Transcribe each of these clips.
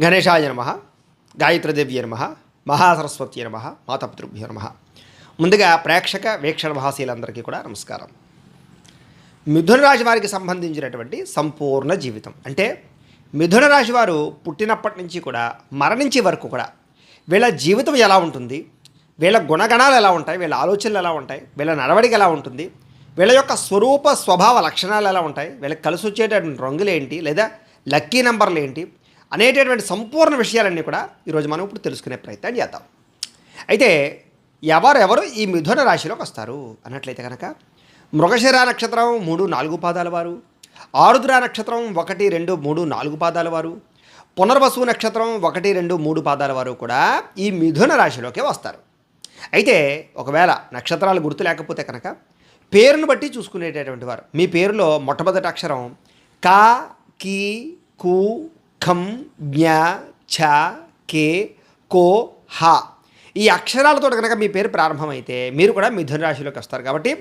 గణేశాయ నమః, గాయత్రీదేవ్య నమః, మహాసరస్వతి నమః, మాతాపితృభ్యో నమః. ముందుగా ప్రేక్షక వీక్షణ మహాశీలందరికీ కూడా నమస్కారం. మిథున రాశి వారికి సంబంధించినటువంటి సంపూర్ణ జీవితం అంటే మిథున రాశి వారు పుట్టినప్పటి నుంచి కూడా మరణించే వరకు కూడా వీళ్ళ జీవితం ఎలా ఉంటుంది, వీళ్ళ గుణగణాలు ఎలా ఉంటాయి, వీళ్ళ ఆలోచనలు ఎలా ఉంటాయి, వీళ్ళ నడవడిక ఎలా ఉంటుంది, వీళ్ళ యొక్క స్వరూప స్వభావ లక్షణాలు ఎలా ఉంటాయి, వీళ్ళకి కలిసి వచ్చేటటువంటి రంగులు ఏంటి లేదా లక్కీ నెంబర్లు ఏంటి అనేటటువంటి సంపూర్ణ విషయాలన్నీ కూడా ఈరోజు మనం ఇప్పుడు తెలుసుకునే ప్రయత్నం చేద్దాం. అయితే ఎవరెవరు ఈ మిథున రాశిలోకి వస్తారు అన్నట్లయితే కనుక మృగశిర నక్షత్రం 3-4 పాదాల వారు, ఆరుద్ర నక్షత్రం 1-2-3-4 పాదాల వారు, పునర్వసు నక్షత్రం 1-2-3 పాదాల వారు కూడా ఈ మిథున రాశిలోకే వస్తారు. అయితే ఒకవేళ నక్షత్రాలు గుర్తు లేకపోతే కనుక పేరును బట్టి చూసుకునేటటువంటి వారు మీ పేరులో మొట్టమొదటి అక్షరం కా, కీ, కు, ఖం, జ్ఞ, ఛ, కే, కో, హ ఈ అక్షరాలతో కనుక మీ పేరు ప్రారంభమైతే మీరు కూడా మిథున రాశిలోకి వస్తారు. కాబట్టి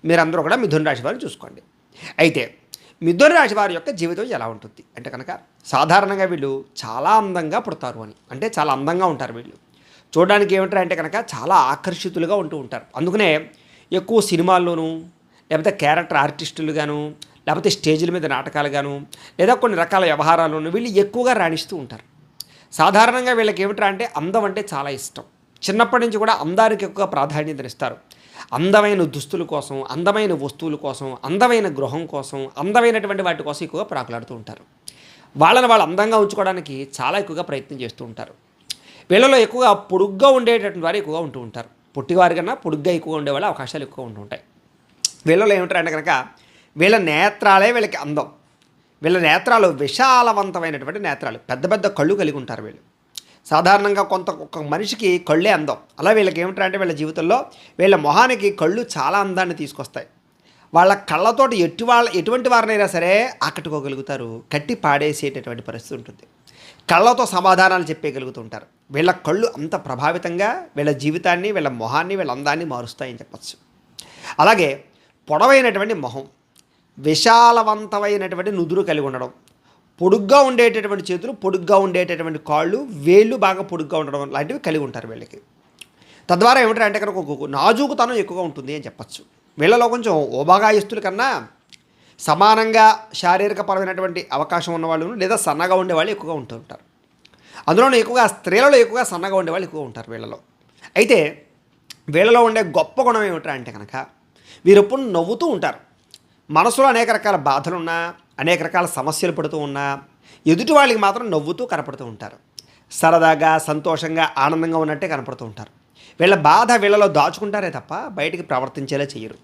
మీరందరూ కూడా మిథున రాశి వారిని చూసుకోండి. అయితే మిథున రాశి వారి యొక్క జీవితం ఎలా ఉంటుంది అంటే కనుక సాధారణంగా వీళ్ళు చాలా అందంగా పుడతారు అని, అంటే చాలా అందంగా ఉంటారు. వీళ్ళు చూడడానికి ఏమిటారు అంటే కనుక చాలా ఆకర్షితులుగా ఉంటూ ఉంటారు. అందుకనే ఎక్కువ సినిమాల్లోనూ లేకపోతే క్యారెక్టర్ ఆర్టిస్టులుగాను లేకపోతే స్టేజీల మీద నాటకాలుగాను లేదా కొన్ని రకాల వ్యవహారాల్లోనూ వీళ్ళు ఎక్కువగా రాణిస్తూ ఉంటారు. సాధారణంగా వీళ్ళకి ఏమిట్రా అంటే అందం అంటే చాలా ఇష్టం. చిన్నప్పటి నుంచి కూడా అందానికి ఎక్కువ ప్రాధాన్యతనిస్తారు. అందమైన దుస్తుల కోసం, అందమైన వస్తువుల కోసం, అందమైన గృహం కోసం, అందమైనటువంటి వాటి కోసం ఎక్కువగా ప్రాకులాడుతూ ఉంటారు. వాళ్ళని వాళ్ళు అందంగా ఉంచుకోవడానికి చాలా ఎక్కువగా ప్రయత్నం చేస్తూ ఉంటారు. వీళ్ళలో ఎక్కువగా పొడుగ్గా ఉండేటటువంటి వారు ఎక్కువగా ఉంటూ ఉంటారు. పొట్టివారి కన్నా పొడుగ్గా ఎక్కువగా ఉండేవాళ్ళ అవకాశాలు ఎక్కువ ఉంటూ ఉంటాయి. వీళ్ళలో ఏమిటారంటే కనుక వీళ్ళ నేత్రాలే వీళ్ళకి అందం. వీళ్ళ నేత్రాలు విశాలవంతమైనటువంటి నేత్రాలు, పెద్ద పెద్ద కళ్ళు కలిగి ఉంటారు. వీళ్ళు సాధారణంగా ఒక మనిషికి కళ్ళే అందం. అలా వీళ్ళకి ఏమిటంటే వీళ్ళ జీవితంలో వీళ్ళ మొహానికి కళ్ళు చాలా అందాన్ని తీసుకొస్తాయి. వాళ్ళ కళ్ళతోటి ఎటువంటి వారినైనా సరే ఆకట్టుకోగలుగుతారు, కట్టి పాడేసేటటువంటి పరిస్థితి ఉంటుంది. కళ్ళతో సమాధానాలు చెప్పగలుగుతుంటారు. వీళ్ళ కళ్ళు అంత ప్రభావితంగా వీళ్ళ జీవితాన్ని, వీళ్ళ మొహాన్ని, వీళ్ళ అందాన్ని మారుస్తాయని చెప్పచ్చు. అలాగే పొడవైనటువంటి మొహం, విశాలవంతమైనటువంటి నుదురు కలిగి ఉండడం, పొడుగ్గా ఉండేటటువంటి చేతులు, పొడుగ్గా ఉండేటటువంటి కాళ్ళు, వేళ్ళు బాగా పొడుగ్గా ఉండడం లాంటివి కలిగి ఉంటారు వీళ్ళకి. తద్వారా ఏమిటంటే కనుక ఒక నాజూకుతనం ఎక్కువగా ఉంటుంది అని చెప్పచ్చు. వీళ్ళలో కొంచెం ఓబగాయస్తుల కన్నా సమానంగా శారీరకపరమైనటువంటి అవకాశం ఉన్నవాళ్ళు లేదా సన్నగా ఉండేవాళ్ళు ఎక్కువగా ఉంటూ ఉంటారు. అందులోనూ ఎక్కువగా స్త్రీలలో ఎక్కువగా సన్నగా ఉండేవాళ్ళు ఎక్కువ ఉంటారు వీళ్ళలో. అయితే వీళ్ళలో ఉండే గొప్ప గుణం ఏమిటంటే కనుక వీరెప్పుడు నవ్వుతూ ఉంటారు. మనసులో అనేక రకాల బాధలున్నా, అనేక రకాల సమస్యలు పడుతూ ఉన్నా ఎదుటి వాళ్ళకి మాత్రం నవ్వుతూ కనపడుతూ ఉంటారు. సరదాగా, సంతోషంగా, ఆనందంగా ఉన్నట్టే కనపడుతూ ఉంటారు. వీళ్ళ బాధ వీళ్ళలో దాచుకుంటారే తప్ప బయటికి ప్రవర్తించేలా చేయరు.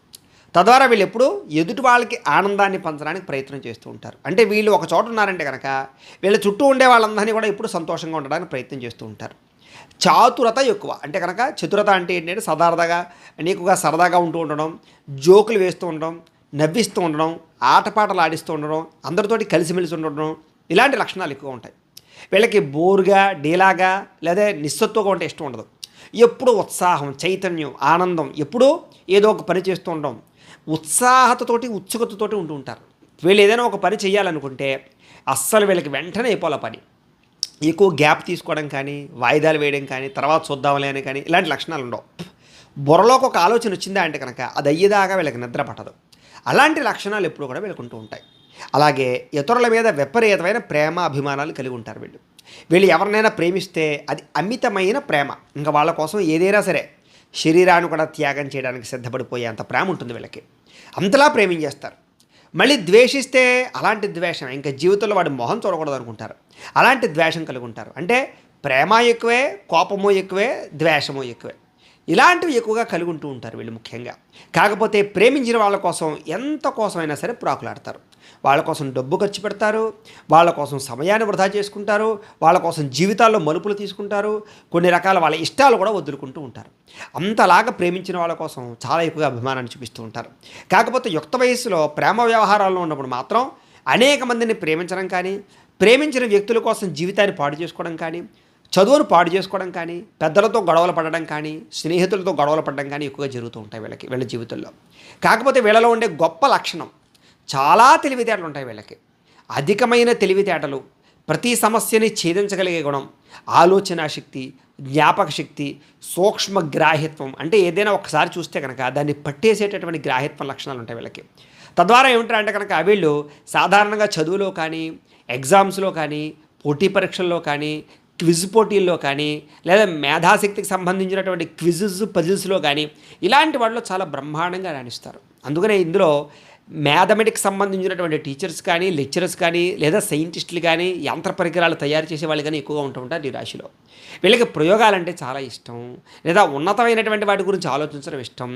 తద్వారా వీళ్ళు ఎప్పుడూ ఎదుటి వాళ్ళకి ఆనందాన్ని పంచడానికి ప్రయత్నం చేస్తూ ఉంటారు. అంటే వీళ్ళు ఒక చోట ఉన్నారంటే కనుక వీళ్ళ చుట్టూ ఉండే వాళ్ళందరినీ కూడా ఎప్పుడు సంతోషంగా ఉండడానికి ప్రయత్నం చేస్తూ ఉంటారు. చాతురత ఎక్కువ. అంటే కనుక చతురత అంటే ఏంటంటే ఎక్కువగా సరదాగా ఉంటూ ఉండడం, జోకులు వేస్తూ ఉండడం, నవ్విస్తూ ఉండడం, ఆటపాటలు ఆడిస్తూ ఉండడం, అందరితోటి కలిసిమెలిసి ఉండడం, ఇలాంటి లక్షణాలు ఎక్కువ ఉంటాయి. వీళ్ళకి బోరుగా, డీలాగా లేదా నిస్సత్తుగా ఉంటే ఇష్టం ఉండదు. ఎప్పుడు ఉత్సాహం, చైతన్యం, ఆనందం, ఎప్పుడూ ఏదో ఒక పని చేస్తూ ఉండడం, ఉత్సాహతతోటి, ఉత్సుకతతోటి ఉంటూ ఉంటారు. వీళ్ళు ఏదైనా ఒక పని చేయాలనుకుంటే అస్సలు వీళ్ళకి వెంటనే అయిపోలే పని. ఎక్కువ గ్యాప్ తీసుకోవడం కానీ, వాయిదాలు వేయడం కానీ, తర్వాత చూద్దాంలే అని కానీ ఇలాంటి లక్షణాలు ఉండవు. బుర్రలోకి ఒక ఆలోచన వచ్చిందా అంటే కనుక అది అయ్యేదాకా వీళ్ళకి నిద్ర పట్టదు. అలాంటి లక్షణాలు ఎప్పుడు కూడా వీళ్ళకుంటూ ఉంటాయి. అలాగే ఇతరుల మీద విపరీతమైన ప్రేమ, అభిమానాలు కలిగి ఉంటారు వీళ్ళు ఎవరినైనా ప్రేమిస్తే అది అమితమైన ప్రేమ. ఇంకా వాళ్ళ కోసం ఏదైనా సరే శరీరాన్ని కూడా త్యాగం చేయడానికి సిద్ధపడిపోయే అంత ప్రేమ ఉంటుంది వీళ్ళకి. అంతలా ప్రేమించేస్తారు. మళ్ళీ ద్వేషిస్తే అలాంటి ద్వేషం ఇంకా జీవితంలో వాడి మొహం చూడకూడదు అనుకుంటారు. అలాంటి ద్వేషం కలిగి ఉంటారు. అంటే ప్రేమ ఎక్కువే, కోపము ఎక్కువే, ద్వేషము ఎక్కువే. ఇలాంటివి ఎక్కువగా కలిగి ఉంటూ ఉంటారు వీళ్ళు ముఖ్యంగా. కాకపోతే ప్రేమించిన వాళ్ళ కోసం ఎంత కోసమైనా సరే ప్రాకులాడతారు. వాళ్ళ కోసం డబ్బు ఖర్చు పెడతారు, వాళ్ళ కోసం సమయాన్ని వృధా చేసుకుంటారు, వాళ్ళ కోసం జీవితాల్లో మలుపులు తీసుకుంటారు, కొన్ని రకాల వాళ్ళ ఇష్టాలు కూడా వదులుకుంటూ ఉంటారు. అంతలాగా ప్రేమించిన వాళ్ళ కోసం చాలా ఎక్కువగా అభిమానాన్ని చూపిస్తూ ఉంటారు. కాకపోతే యుక్త వయస్సులో ప్రేమ వ్యవహారాల్లో ఉన్నప్పుడు మాత్రం అనేక మందిని ప్రేమించడం కానీ, ప్రేమించిన వ్యక్తుల కోసం జీవితాన్ని పాడు చేసుకోవడం కానీ, చదువును పాడు చేసుకోవడం కానీ, పెద్దలతో గొడవలు పడడం కానీ, స్నేహితులతో గొడవలు పడడం కానీ ఎక్కువగా జరుగుతూ ఉంటాయి వీళ్ళ జీవితంలో. కాకపోతే వీళ్ళలో ఉండే గొప్ప లక్షణం చాలా తెలివితేటలు ఉంటాయి వీళ్ళకి. అధికమైన తెలివితేటలు, ప్రతి సమస్యని ఛేదించగలిగే గుణం, ఆలోచన శక్తి, జ్ఞాపక శక్తి, సూక్ష్మ గ్రాహ్యత్వం, అంటే ఏదైనా ఒకసారి చూస్తే కనుక దాన్ని పట్టేసేటటువంటి గ్రాహ్యత్వం లక్షణాలు ఉంటాయి వీళ్ళకి. తద్వారా ఏమిటంటే కనుక వీళ్ళు సాధారణంగా చదువులో కానీ, ఎగ్జామ్స్లో కానీ, పోటీ పరీక్షల్లో కానీ, క్విజ్ పోటీల్లో కానీ, లేదా మేధాశక్తికి సంబంధించినటువంటి క్విజెస్ పజిల్స్లో కానీ ఇలాంటి వాటిలో చాలా బ్రహ్మాండంగా రాణిస్తారు. అందుకనే ఇందులో మ్యాథమెటిక్స్ సంబంధించినటువంటి టీచర్స్ కానీ, లెక్చరర్స్ కానీ, లేదా సైంటిస్టులు కానీ, యంత్ర పరికరాలు తయారు చేసే వాళ్ళు కానీ ఎక్కువగా ఉంటూ ఉంటారు ఈ రాశిలో. వీళ్ళకి ప్రయోగాలంటే చాలా ఇష్టం, లేదా ఉన్నతమైనటువంటి వాటి గురించి ఆలోచించడం ఇష్టం,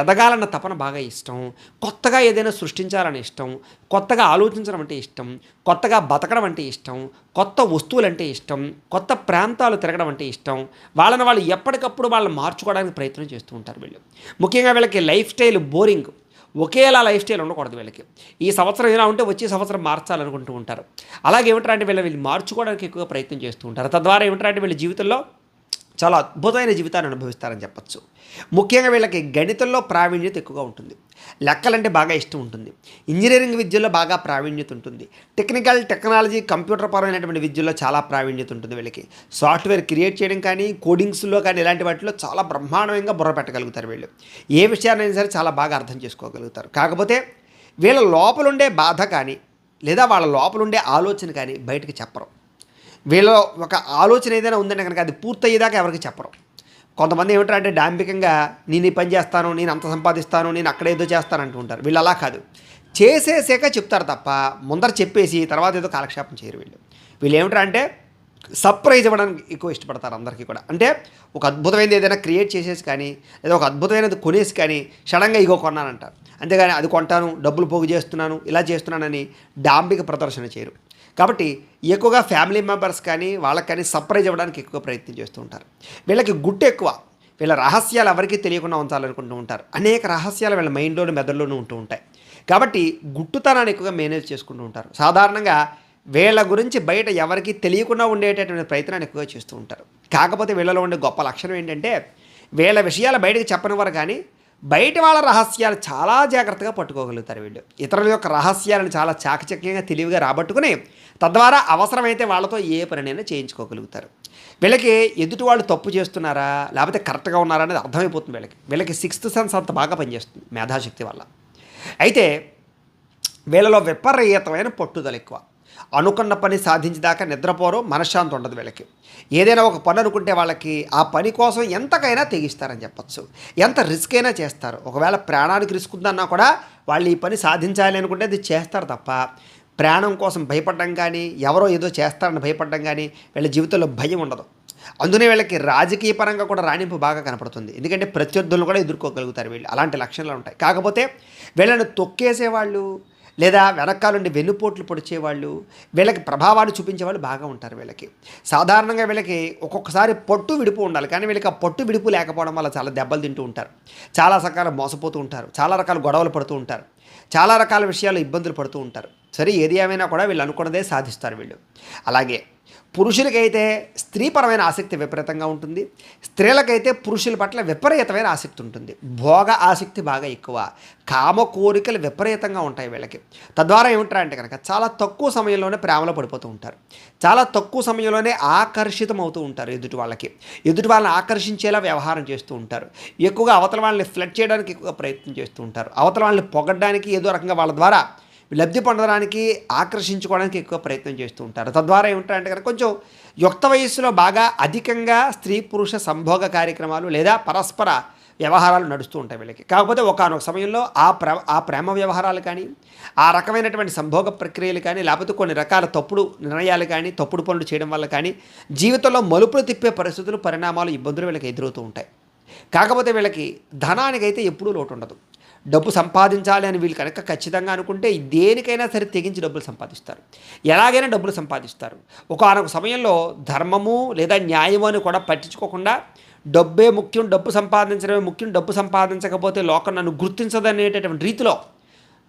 ఎదగాలన్న తపన బాగా ఇష్టం, కొత్తగా ఏదైనా సృష్టించాలని ఇష్టం, కొత్తగా ఆలోచించడం అంటే ఇష్టం, కొత్తగా బతకడం అంటే ఇష్టం, కొత్త వస్తువులంటే ఇష్టం, కొత్త ప్రాంతాలు తిరగడం అంటే ఇష్టం. వాళ్ళు ఎప్పటికప్పుడు వాళ్ళని మార్చుకోవడానికి ప్రయత్నం చేస్తూ ఉంటారు వీళ్ళు. ముఖ్యంగా వీళ్ళకి లైఫ్ స్టైల్ బోరింగ్, ఒకేలా లైఫ్ స్టైల్ ఉండకూడదు వీళ్ళకి. ఈ సంవత్సరం ఇలా ఉంటే వచ్చే సంవత్సరం మార్చాలనుకుంటూ ఉంటారు. అలాగే ఏమిటంటే వీళ్ళు మార్చుకోవడానికి ఎక్కువగా ప్రయత్నం చేస్తూ ఉంటారు. తద్వారా ఏమిటంటే వీళ్ళ జీవితంలో చాలా అద్భుతమైన జీవితాన్ని అనుభవిస్తారని చెప్పచ్చు. ముఖ్యంగా వీళ్ళకి గణితంలో ప్రావీణ్యత ఎక్కువగా ఉంటుంది, లెక్కలంటే బాగా ఇష్టం ఉంటుంది, ఇంజనీరింగ్ విద్యల్లో బాగా ప్రావీణ్యత ఉంటుంది, టెక్నాలజీ కంప్యూటర్ పరమైనటువంటి విద్యల్లో చాలా ప్రావీణ్యత ఉంటుంది వీళ్ళకి. సాఫ్ట్వేర్ క్రియేట్ చేయడం కానీ, కోడింగ్స్లో కానీ ఇలాంటి వాటిలో చాలా బ్రహ్మాండంగా బుర్ర పెట్టగలుగుతారు వీళ్ళు. ఏ విషయాన్నైనా సరే చాలా బాగా అర్థం చేసుకోగలుగుతారు. కాకపోతే వీళ్ళ లోపలుండే బాధ కానీ, లేదా వాళ్ళ లోపలుండే ఆలోచన కానీ బయటకు చెప్పరు. వీళ్ళలో ఒక ఆలోచన ఏదైనా ఉందంటే కనుక అది పూర్తయ్యేదాకా ఎవరికి చెప్పరు. కొంతమంది ఏమిటంటే డాంబికంగా నేను ఈ పని చేస్తాను, నేను అంత సంపాదిస్తాను, నేను అక్కడ ఏదో చేస్తాను అంటూ ఉంటారు. వీళ్ళు అలా కాదు, చేసేసాక చెప్తారు తప్ప ముందర చెప్పేసి తర్వాత ఏదో కాలక్షేపం చేయరు వీళ్ళు ఏమిటంటే సర్ప్రైజ్ ఇవ్వడానికి ఎక్కువ ఇష్టపడతారు అందరికీ కూడా. అంటే ఒక అద్భుతమైనది ఏదైనా క్రియేట్ చేసేసి కానీ, లేదా ఒక అద్భుతమైనది కొనేసి కానీ సడన్గా ఇగో కొన్నానంటారు. అంతేగాని అది కొంటాను, డబ్బులు పోగు చేస్తున్నాను, ఇలా చేస్తున్నానని డాంబిక ప్రదర్శన చేయరు. కాబట్టి ఎక్కువగా ఫ్యామిలీ మెంబర్స్ కానీ వాళ్ళకి కానీ సర్ప్రైజ్ ఇవ్వడానికి ఎక్కువ ప్రయత్నం చేస్తూ ఉంటారు. వీళ్ళకి గుట్టు ఎక్కువ, వీళ్ళ రహస్యాలు ఎవరికీ తెలియకుండా ఉంచాలనుకుంటూ ఉంటారు. అనేక రహస్యాలు వీళ్ళ మైండ్లోను మెదడులోనూ ఉంటూ ఉంటాయి. కాబట్టి గుట్టుతనాన్ని ఎక్కువగా మేనేజ్ చేసుకుంటూ ఉంటారు. సాధారణంగా వీళ్ళ గురించి బయట ఎవరికి తెలియకుండా ఉండేటటువంటి ప్రయత్నాన్ని ఎక్కువగా చేస్తూ ఉంటారు. కాకపోతే వీళ్ళలో ఉండే గొప్ప లక్షణం ఏంటంటే వీళ్ళ విషయాలు బయటకు చెప్పనివారు కానీ బయట వాళ్ళ రహస్యాలు చాలా జాగ్రత్తగా పట్టుకోగలుగుతారు వీళ్ళు. ఇతరుల యొక్క రహస్యాలను చాలా చాకచక్యంగా తెలివిగా రాబట్టుకుని తద్వారా అవసరమైతే వాళ్ళతో ఏ పనినైనా చేయించుకోగలుగుతారు. వీళ్ళకి ఎదుటి వాళ్ళు తప్పు చేస్తున్నారా లేకపోతే కరెక్ట్గా ఉన్నారా అనేది అర్థమైపోతుంది వీళ్ళకి సిక్స్త్ సెన్స్ అంత బాగా పనిచేస్తుంది మేధాశక్తి వల్ల. అయితే వీళ్ళలో విపరీతమైన పట్టుదల ఎక్కువ. అనుకున్న పని సాధించేదాకా నిద్రపోరు, మనశ్శాంతి ఉండదు వీళ్ళకి. ఏదైనా ఒక పని అనుకుంటే వాళ్ళకి ఆ పని కోసం ఎంతకైనా తెగిస్తారని చెప్పచ్చు. ఎంత రిస్క్ అయినా చేస్తారు. ఒకవేళ ప్రాణానికి రిస్క్ ఉందన్నా కూడా వాళ్ళు ఈ పని సాధించాలి అనుకుంటే అది చేస్తారు తప్ప ప్రాణం కోసం భయపడడం కానీ, ఎవరో ఏదో చేస్తారని భయపడడం కానీ వీళ్ళ జీవితంలో భయం ఉండదు. అందునే వీళ్ళకి రాజకీయ పరంగా కూడా రాణింపు బాగా కనపడుతుంది. ఎందుకంటే ప్రత్యర్థులను కూడా ఎదుర్కోగలుగుతారు వీళ్ళు. అలాంటి లక్షణాలు ఉంటాయి. కాకపోతే వీళ్ళని తొక్కేసేవాళ్ళు లేదా వెనకాల నుండి వెన్నుపోట్లు పొడిచేవాళ్ళు, వీళ్ళకి ప్రభావాన్ని చూపించేవాళ్ళు బాగా ఉంటారు వీళ్ళకి. సాధారణంగా వీళ్ళకి ఒక్కొక్కసారి పట్టు విడుపు ఉండాలి, కానీ వీళ్ళకి ఆ పట్టు విడుపు లేకపోవడం వల్ల చాలా దెబ్బలు తింటూ ఉంటారు, చాలా రకాల మోసపోతూ ఉంటారు, చాలా రకాల గొడవలు పడుతూ ఉంటారు, చాలా రకాల విషయాలు ఇబ్బందులు పడుతూ ఉంటారు. సరే ఏది ఏమైనా కూడా వీళ్ళు అనుకున్నదే సాధిస్తారు వీళ్ళు. అలాగే పురుషులకైతే స్త్రీపరమైన ఆసక్తి విపరీతంగా ఉంటుంది, స్త్రీలకైతే పురుషుల పట్ల విపరీతమైన ఆసక్తి ఉంటుంది. భోగ ఆసక్తి బాగా ఎక్కువ, కామ కోరికలు విపరీతంగా ఉంటాయి వీళ్ళకి. తద్వారా ఏమిటారంటే కనుక చాలా తక్కువ సమయంలోనే ప్రేమలో పడిపోతూ ఉంటారు, చాలా తక్కువ సమయంలోనే ఆకర్షితం అవుతూ ఉంటారు. ఎదుటి వాళ్ళని ఆకర్షించేలా వ్యవహారం చేస్తూ ఉంటారు. ఎక్కువగా అవతల వాళ్ళని ఫ్లడ్ చేయడానికి ఎక్కువగా ప్రయత్నం చేస్తూ ఉంటారు. అవతల వాళ్ళని పొగడ్డానికి ఏదో రకంగా వాళ్ళ ద్వారా లబ్ధి పొందడానికి ఆకర్షించుకోవడానికి ఎక్కువ ప్రయత్నం చేస్తూ ఉంటారు. తద్వారా ఏమిటంటే కనుక కొంచెం యుక్త వయస్సులో బాగా అధికంగా స్త్రీ పురుష సంభోగ కార్యక్రమాలు లేదా పరస్పర వ్యవహారాలు నడుస్తూ ఉంటాయి వీళ్ళకి. కాకపోతే ఒకానొక సమయంలో ఆ ప్రేమ వ్యవహారాలు కానీ, ఆ రకమైనటువంటి సంభోగ ప్రక్రియలు కానీ, లేకపోతే కొన్ని రకాల తప్పుడు నిర్ణయాలు కానీ, తప్పుడు పనులు చేయడం వల్ల కానీ జీవితంలో మలుపులు తిప్పే పరిస్థితులు, పరిణామాలు, ఇబ్బందులు వీళ్ళకి ఎదురవుతూ ఉంటాయి. కాకపోతే వీళ్ళకి ధనానికైతే ఎప్పుడూ లోటు ఉండదు. డబ్బు సంపాదించాలి అని వీళ్ళు కనుక ఖచ్చితంగా అనుకుంటే దేనికైనా సరే తెగించి డబ్బులు సంపాదిస్తారు, ఎలాగైనా డబ్బులు సంపాదిస్తారు. ఒకానొక సమయంలో ధర్మము లేదా న్యాయము అని కూడా పట్టించుకోకుండా డబ్బే ముఖ్యం, డబ్బు సంపాదించడమే ముఖ్యం, డబ్బు సంపాదించకపోతే లోకం నన్ను గుర్తించదనేటటువంటి రీతిలో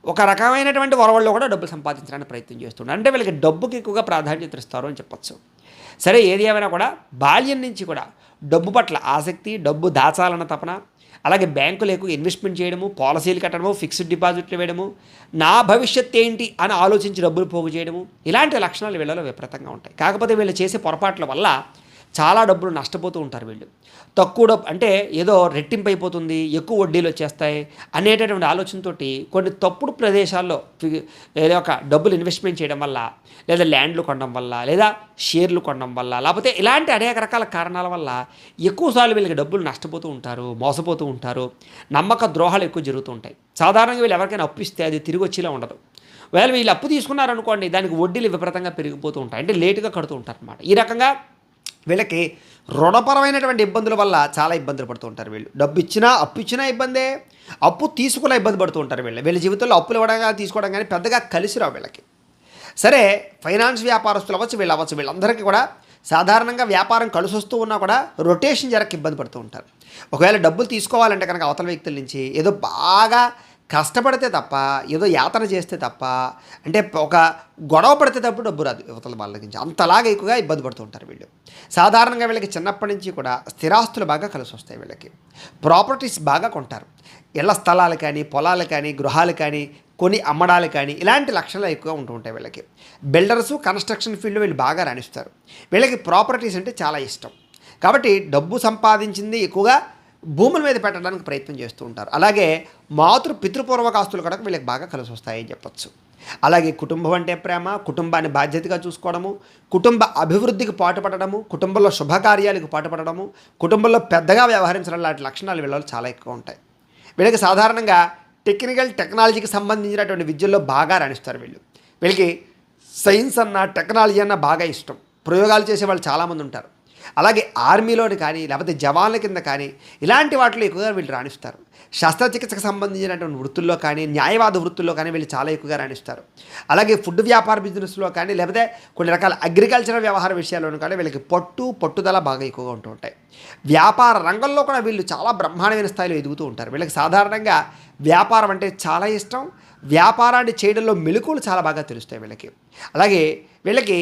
ఒక రకమైనటువంటి వరవల్లో కూడా డబ్బులు సంపాదించడానికి ప్రయత్నం చేస్తున్నారు. అంటే వీళ్ళకి డబ్బుకి ఎక్కువగా ప్రాధాన్యత ఇస్తారు అని చెప్పచ్చు. సరే, ఏది ఏమైనా కూడా బాల్యం నుంచి కూడా డబ్బు పట్ల ఆసక్తి, డబ్బు దాచాలన్న తపన, అలాగే బ్యాంకులో ఎక్కువ ఇన్వెస్ట్మెంట్ చేయడము, పాలసీలు కట్టడము, ఫిక్స్డ్ డిపాజిట్లు వేయడము, నా భవిష్యత్తు ఏంటి అని ఆలోచించి డబ్బులు పోగు చేయడము, ఇలాంటి లక్షణాలు వీళ్ళలో విపరీతంగా ఉంటాయి. కాకపోతే వీళ్ళు చేసే పొరపాట్ల వల్ల చాలా డబ్బులు నష్టపోతూ ఉంటారు వీళ్ళు. తక్కువ డబ్బు అంటే ఏదో రెట్టింపు అయిపోతుంది, ఎక్కువ వడ్డీలు వచ్చేస్తాయి అనేటటువంటి ఆలోచనతోటి కొన్ని తప్పుడు ప్రదేశాల్లో ఏదో ఒక డబ్బులు ఇన్వెస్ట్మెంట్ చేయడం వల్ల, లేదా ల్యాండ్లు కొనడం వల్ల, లేదా షేర్లు కొనడం వల్ల, లేకపోతే ఇలాంటి అనేక రకాల కారణాల వల్ల ఎక్కువసార్లు వీళ్ళకి డబ్బులు నష్టపోతూ ఉంటారు, మోసపోతూ ఉంటారు, నమ్మక ద్రోహాలు ఎక్కువ జరుగుతూ ఉంటాయి. సాధారణంగా వీళ్ళు ఎవరికైనా అప్పు ఇస్తే అది తిరిగి వచ్చేలా ఉండదు. ఒకవేళ వీళ్ళు అప్పు తీసుకున్నారనుకోండి, దానికి వడ్డీలు విపరీతంగా పెరిగిపోతూ ఉంటాయి, అంటే లేటుగా కడుతూ ఉంటారు అన్నమాట. ఈ రకంగా వీళ్ళకి రుణపరమైనటువంటి ఇబ్బందుల వల్ల చాలా ఇబ్బందులు పడుతూ ఉంటారు. వీళ్ళు డబ్బు ఇచ్చినా అప్పు ఇచ్చినా ఇబ్బందే, అప్పు తీసుకున్నా ఇబ్బంది పడుతూ ఉంటారు. వీళ్ళ జీవితంలో అప్పులు ఇవ్వడం కానీ తీసుకోవడం కానీ పెద్దగా కలిసి రావు వీళ్ళకి. సరే, ఫైనాన్స్ వ్యాపారస్తులు అవ్వచ్చు, వీళ్ళందరికీ కూడా సాధారణంగా వ్యాపారం కలిసి వస్తూ ఉన్నా కూడా రొటేషన్ జరగక ఇబ్బంది పడుతూ ఉంటారు. ఒకవేళ డబ్బులు తీసుకోవాలంటే కనుక అవతల వ్యక్తుల నుంచి ఏదో బాగా కష్టపడితే తప్ప, ఏదో యాతన చేస్తే తప్ప, అంటే ఒక గొడవ పడితే తప్ప డబ్బు రాదు యువతల వాళ్ళ నుంచి. అంతలాగా ఎక్కువగా ఇబ్బంది పడుతూ ఉంటారు వీళ్ళు. సాధారణంగా వీళ్ళకి చిన్నప్పటి నుంచి కూడా స్థిరాస్తులు బాగా కలిసి వస్తాయి. వీళ్ళకి ప్రాపర్టీస్ బాగా కొంటారు. ఇళ్ల స్థలాలు కానీ, పొలాలు కానీ, గృహాలు కానీ కొని అమ్మడాలు కానీ, ఇలాంటి లక్షణాలు ఎక్కువగా ఉంటూ ఉంటాయి వీళ్ళకి. బిల్డర్సు, కన్స్ట్రక్షన్ ఫీల్డ్ వీళ్ళు బాగా రాణిస్తారు. వీళ్ళకి ప్రాపర్టీస్ అంటే చాలా ఇష్టం. కాబట్టి డబ్బు సంపాదించింది ఎక్కువగా భూముల మీద పెట్టడానికి ప్రయత్నం చేస్తూ ఉంటారు. అలాగే పితృపూర్వక ఆస్తులు కూడా వీళ్ళకి బాగా కలిసి వస్తాయని చెప్పచ్చు. అలాగే కుటుంబం అంటే ప్రేమ, కుటుంబాన్ని బాధ్యతగా చూసుకోవడము, కుటుంబ అభివృద్ధికి పాటుపడడము, కుటుంబంలో శుభకార్యాలకు పాటుపడడము, కుటుంబంలో పెద్దగా వ్యవహరించడం లాంటి లక్షణాలు వీళ్ళలో చాలా ఎక్కువ ఉంటాయి. వీళ్ళకి సాధారణంగా టెక్నాలజీకి సంబంధించినటువంటి విద్యల్లో బాగా రాణిస్తారు. వీళ్ళకి సైన్స్ అన్న, టెక్నాలజీ అన్న బాగా ఇష్టం. ప్రయోగాలు చేసే వాళ్ళు చాలామంది ఉంటారు. అలాగే ఆర్మీలోని కానీ, లేకపోతే జవాన్ల కింద కానీ, ఇలాంటి వాటిలో ఎక్కువగా వీళ్ళు రాణిస్తారు. శస్త్రచికిత్సకు సంబంధించినటువంటి వృత్తుల్లో కానీ, న్యాయవాద వృత్తుల్లో కానీ వీళ్ళు చాలా ఎక్కువగా రాణిస్తారు. అలాగే ఫుడ్ వ్యాపార బిజినెస్లో కానీ, లేకపోతే కొన్ని రకాల అగ్రికల్చరల్ వ్యవహార విషయాల్లోనూ కానీ వీళ్ళకి పట్టుదల బాగా ఎక్కువగా ఉంటూ ఉంటాయి. వ్యాపార రంగంలో కూడా వీళ్ళు చాలా బ్రహ్మాండమైన స్థాయిలో ఎదుగుతూ ఉంటారు. వీళ్ళకి సాధారణంగా వ్యాపారం అంటే చాలా ఇష్టం. వ్యాపారాన్ని చేయడంలో మెలకువలు చాలా బాగా తెలుస్తాయి వీళ్ళకి. అలాగే వీళ్ళకి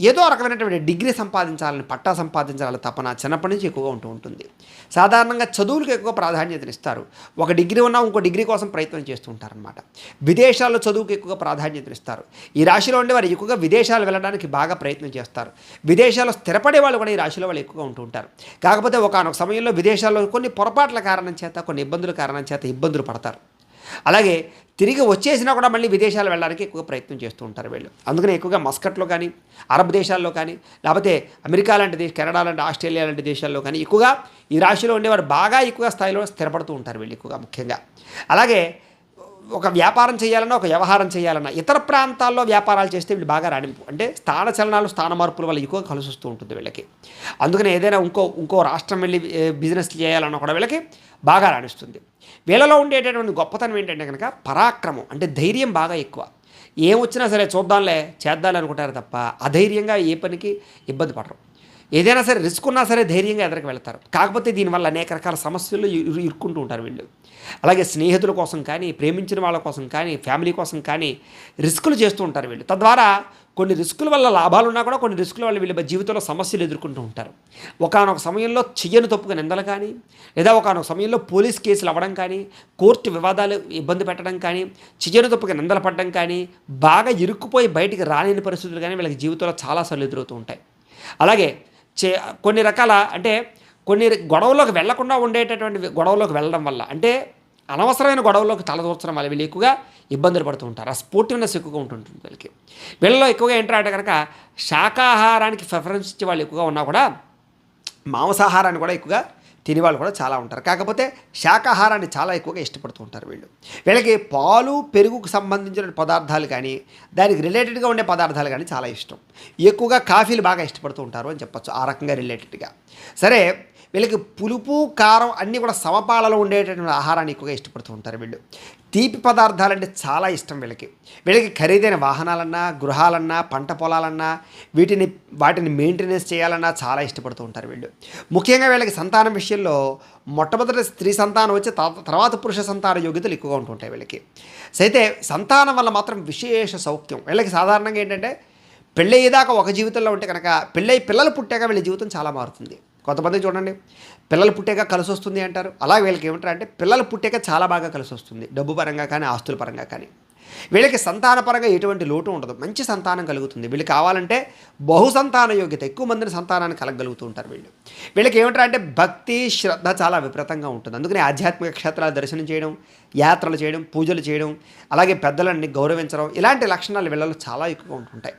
ఏదో రకమైనటువంటి డిగ్రీ సంపాదించాలని, పట్టా సంపాదించాలని తపన చిన్నప్పటి నుంచి ఎక్కువగా ఉంటూ ఉంటుంది. సాధారణంగా చదువులకు ఎక్కువ ప్రాధాన్యతనిస్తారు. ఒక డిగ్రీ ఉన్నా ఇంకో డిగ్రీ కోసం ప్రయత్నం చేస్తూ ఉంటారనమాట. విదేశాల్లో చదువుకు ఎక్కువగా ప్రాధాన్యతనిస్తారు. ఈ రాశిలో ఉండే వారు ఎక్కువగా విదేశాలు వెళ్ళడానికి బాగా ప్రయత్నం చేస్తారు. విదేశాల్లో స్థిరపడే వాళ్ళు కూడా ఈ రాశిలో వాళ్ళు ఎక్కువగా ఉంటూ ఉంటారు. కాకపోతే ఒకానొక సమయంలో విదేశాల్లో కొన్ని పొరపాట్ల కారణం చేత, కొన్ని ఇబ్బందుల కారణం చేత ఇబ్బందులు పడతారు. అలాగే తిరిగి వచ్చేసినా కూడా మళ్ళీ విదేశాలు వెళ్ళడానికి ఎక్కువ ప్రయత్నం చేస్తూ ఉంటారు వీళ్ళు. అందుకని ఎక్కువగా మస్కట్లో కానీ, అరబ్ దేశాల్లో కానీ, లేకపోతే అమెరికా లాంటి కెనడా లాంటి, ఆస్ట్రేలియా లాంటి దేశాల్లో కానీ ఎక్కువగా ఈ రాశిలో ఉండేవారు బాగా ఎక్కువగా స్థాయిలో స్థిరపడుతూ ఉంటారు వీళ్ళు ఎక్కువగా ముఖ్యంగా. అలాగే ఒక వ్యాపారం చేయాలన్నా, ఒక వ్యవహారం చేయాలన్నా, ఇతర ప్రాంతాల్లో వ్యాపారాలు చేస్తే వీళ్ళు బాగా రాణింపు, అంటే స్థాన చలనాలు, స్థాన మార్పుల వల్ల ఎక్కువగా కలిసి వస్తూ ఉంటుంది వీళ్ళకి. అందుకని ఏదైనా ఇంకో రాష్ట్రం వెళ్ళి బిజినెస్ చేయాలన్నా కూడా వీళ్ళకి బాగా రాణిస్తుంది. వీళ్ళలో ఉండేటటువంటి గొప్పతనం ఏంటంటే కనుక పరాక్రమం, అంటే ధైర్యం బాగా ఎక్కువ. ఏమొచ్చినా సరే చూద్దాంలే, చేద్దాంలే అనుకుంటారు తప్ప అధైర్యంగా ఏ పనికి ఇబ్బంది పడరు. ఏదైనా సరే రిస్క్ ఉన్నా సరే ధైర్యంగా ఎదురుకు వెళ్తారు. కాకపోతే దీనివల్ల అనేక రకాల సమస్యలు ఇరుక్కుంటూ ఉంటారు వీళ్ళు. అలాగే స్నేహితుల కోసం కానీ, ప్రేమించిన వాళ్ళ కోసం కానీ, ఫ్యామిలీ కోసం కానీ రిస్కులు చేస్తూ ఉంటారు వీళ్ళు. తద్వారా కొన్ని రిస్కుల వల్ల లాభాలున్నా కూడా కొన్ని రిస్కుల వల్ల వీళ్ళ జీవితంలో సమస్యలు ఎదుర్కొంటూ ఉంటారు. ఒకానొక సమయంలో చెయ్యని తప్పుగా నిందలు కానీ, లేదా ఒకానొక సమయంలో పోలీస్ కేసులు అవ్వడం కానీ, కోర్టు వివాదాలు ఇబ్బంది పెట్టడం కానీ, చెయ్యని తప్పుగా నిందలు పడడం కానీ, బాగా ఇరుక్కుపోయి బయటికి రాలేని పరిస్థితులు కానీ వీళ్ళకి జీవితంలో చాలాసార్లు ఎదురవుతూ ఉంటాయి. అలాగే కొన్ని రకాల, అంటే కొన్ని గొడవల్లోకి వెళ్లకుండా ఉండేటటువంటి గొడవల్లోకి వెళ్ళడం వల్ల, అంటే అనవసరమైన గొడవల్లోకి తలదూర్చడం వల్ల వీళ్ళు ఎక్కువగా ఇబ్బందులు పడుతూ ఉంటారు. ఆ స్పోర్టివ్నెస్ ఎక్కువగా ఉంటుంటుంది వీళ్ళకి. వీళ్ళలో ఎక్కువగా ఏంటంటే కనుక శాకాహారానికి ప్రిఫరెన్స్ ఇచ్చే వాళ్ళు ఎక్కువగా ఉన్నా కూడా మాంసాహారాన్ని కూడా ఎక్కువగా తినేవాళ్ళు కూడా చాలా ఉంటారు. కాకపోతే శాకాహారాన్ని చాలా ఎక్కువగా ఇష్టపడుతూ ఉంటారు వీళ్ళకి పాలు, పెరుగుకు సంబంధించిన పదార్థాలు కానీ, దానికి రిలేటెడ్గా ఉండే పదార్థాలు కానీ చాలా ఇష్టం. ఎక్కువగా కాఫీలు బాగా ఇష్టపడుతూ ఉంటారు అని చెప్పచ్చు ఆ రకంగా రిలేటెడ్గా. సరే, వీళ్ళకి పులుపు, కారం అన్నీ కూడా సమపాలలో ఉండేటటువంటి ఆహారాన్ని ఎక్కువగా ఇష్టపడుతూ ఉంటారు వీళ్ళు. తీపి పదార్థాలంటే చాలా ఇష్టం వీళ్ళకి ఖరీదైన వాహనాలన్నా, గృహాలన్నా, పంట పొలాలన్నా, వాటిని మెయింటెనెన్స్ చేయాలన్నా చాలా ఇష్టపడుతూ ఉంటారు వీళ్ళు. ముఖ్యంగా వీళ్ళకి సంతానం విషయంలో మొట్టమొదటి స్త్రీ సంతానం వచ్చి తర్వాత పురుష సంతాన యోగ్యతలు ఎక్కువగా ఉంటుంటాయి వీళ్ళకి. అయితే సంతానం వల్ల మాత్రం విశేష సౌఖ్యం. వీళ్ళకి సాధారణంగా ఏంటంటే పెళ్ళయ్యేదాకా ఒక జీవితంలో ఉంటే కనుక పెళ్ళయి పిల్లలు పుట్టాక వీళ్ళ జీవితం చాలా మారుతుంది. కొంతమంది చూడండి, పిల్లలు పుట్టాక కలిసి వస్తుంది అంటారు. అలా వీళ్ళకి ఏమంటారు అంటే పిల్లలు పుట్టాక చాలా బాగా కలిసి వస్తుంది, డబ్బు పరంగా కానీ ఆస్తుల పరంగా కానీ. వీళ్ళకి సంతానపరంగా ఎటువంటి లోటు ఉండదు, మంచి సంతానం కలుగుతుంది. వీళ్ళకి కావాలంటే బహుసంతాన యోగ్యత, ఎక్కువ మందిని సంతానాన్ని కలగలుగుతూ ఉంటారు వీళ్ళు. వీళ్ళకి ఏమంటారు అంటే భక్తి శ్రద్ధ చాలా విపరీతంగా ఉంటుంది. అందుకని ఆధ్యాత్మిక క్షేత్రాలు దర్శనం చేయడం, యాత్రలు చేయడం, పూజలు చేయడం, అలాగే పెద్దలని గౌరవించడం, ఇలాంటి లక్షణాలు వీళ్ళలో చాలా ఎక్కువగా ఉంటుంటాయి.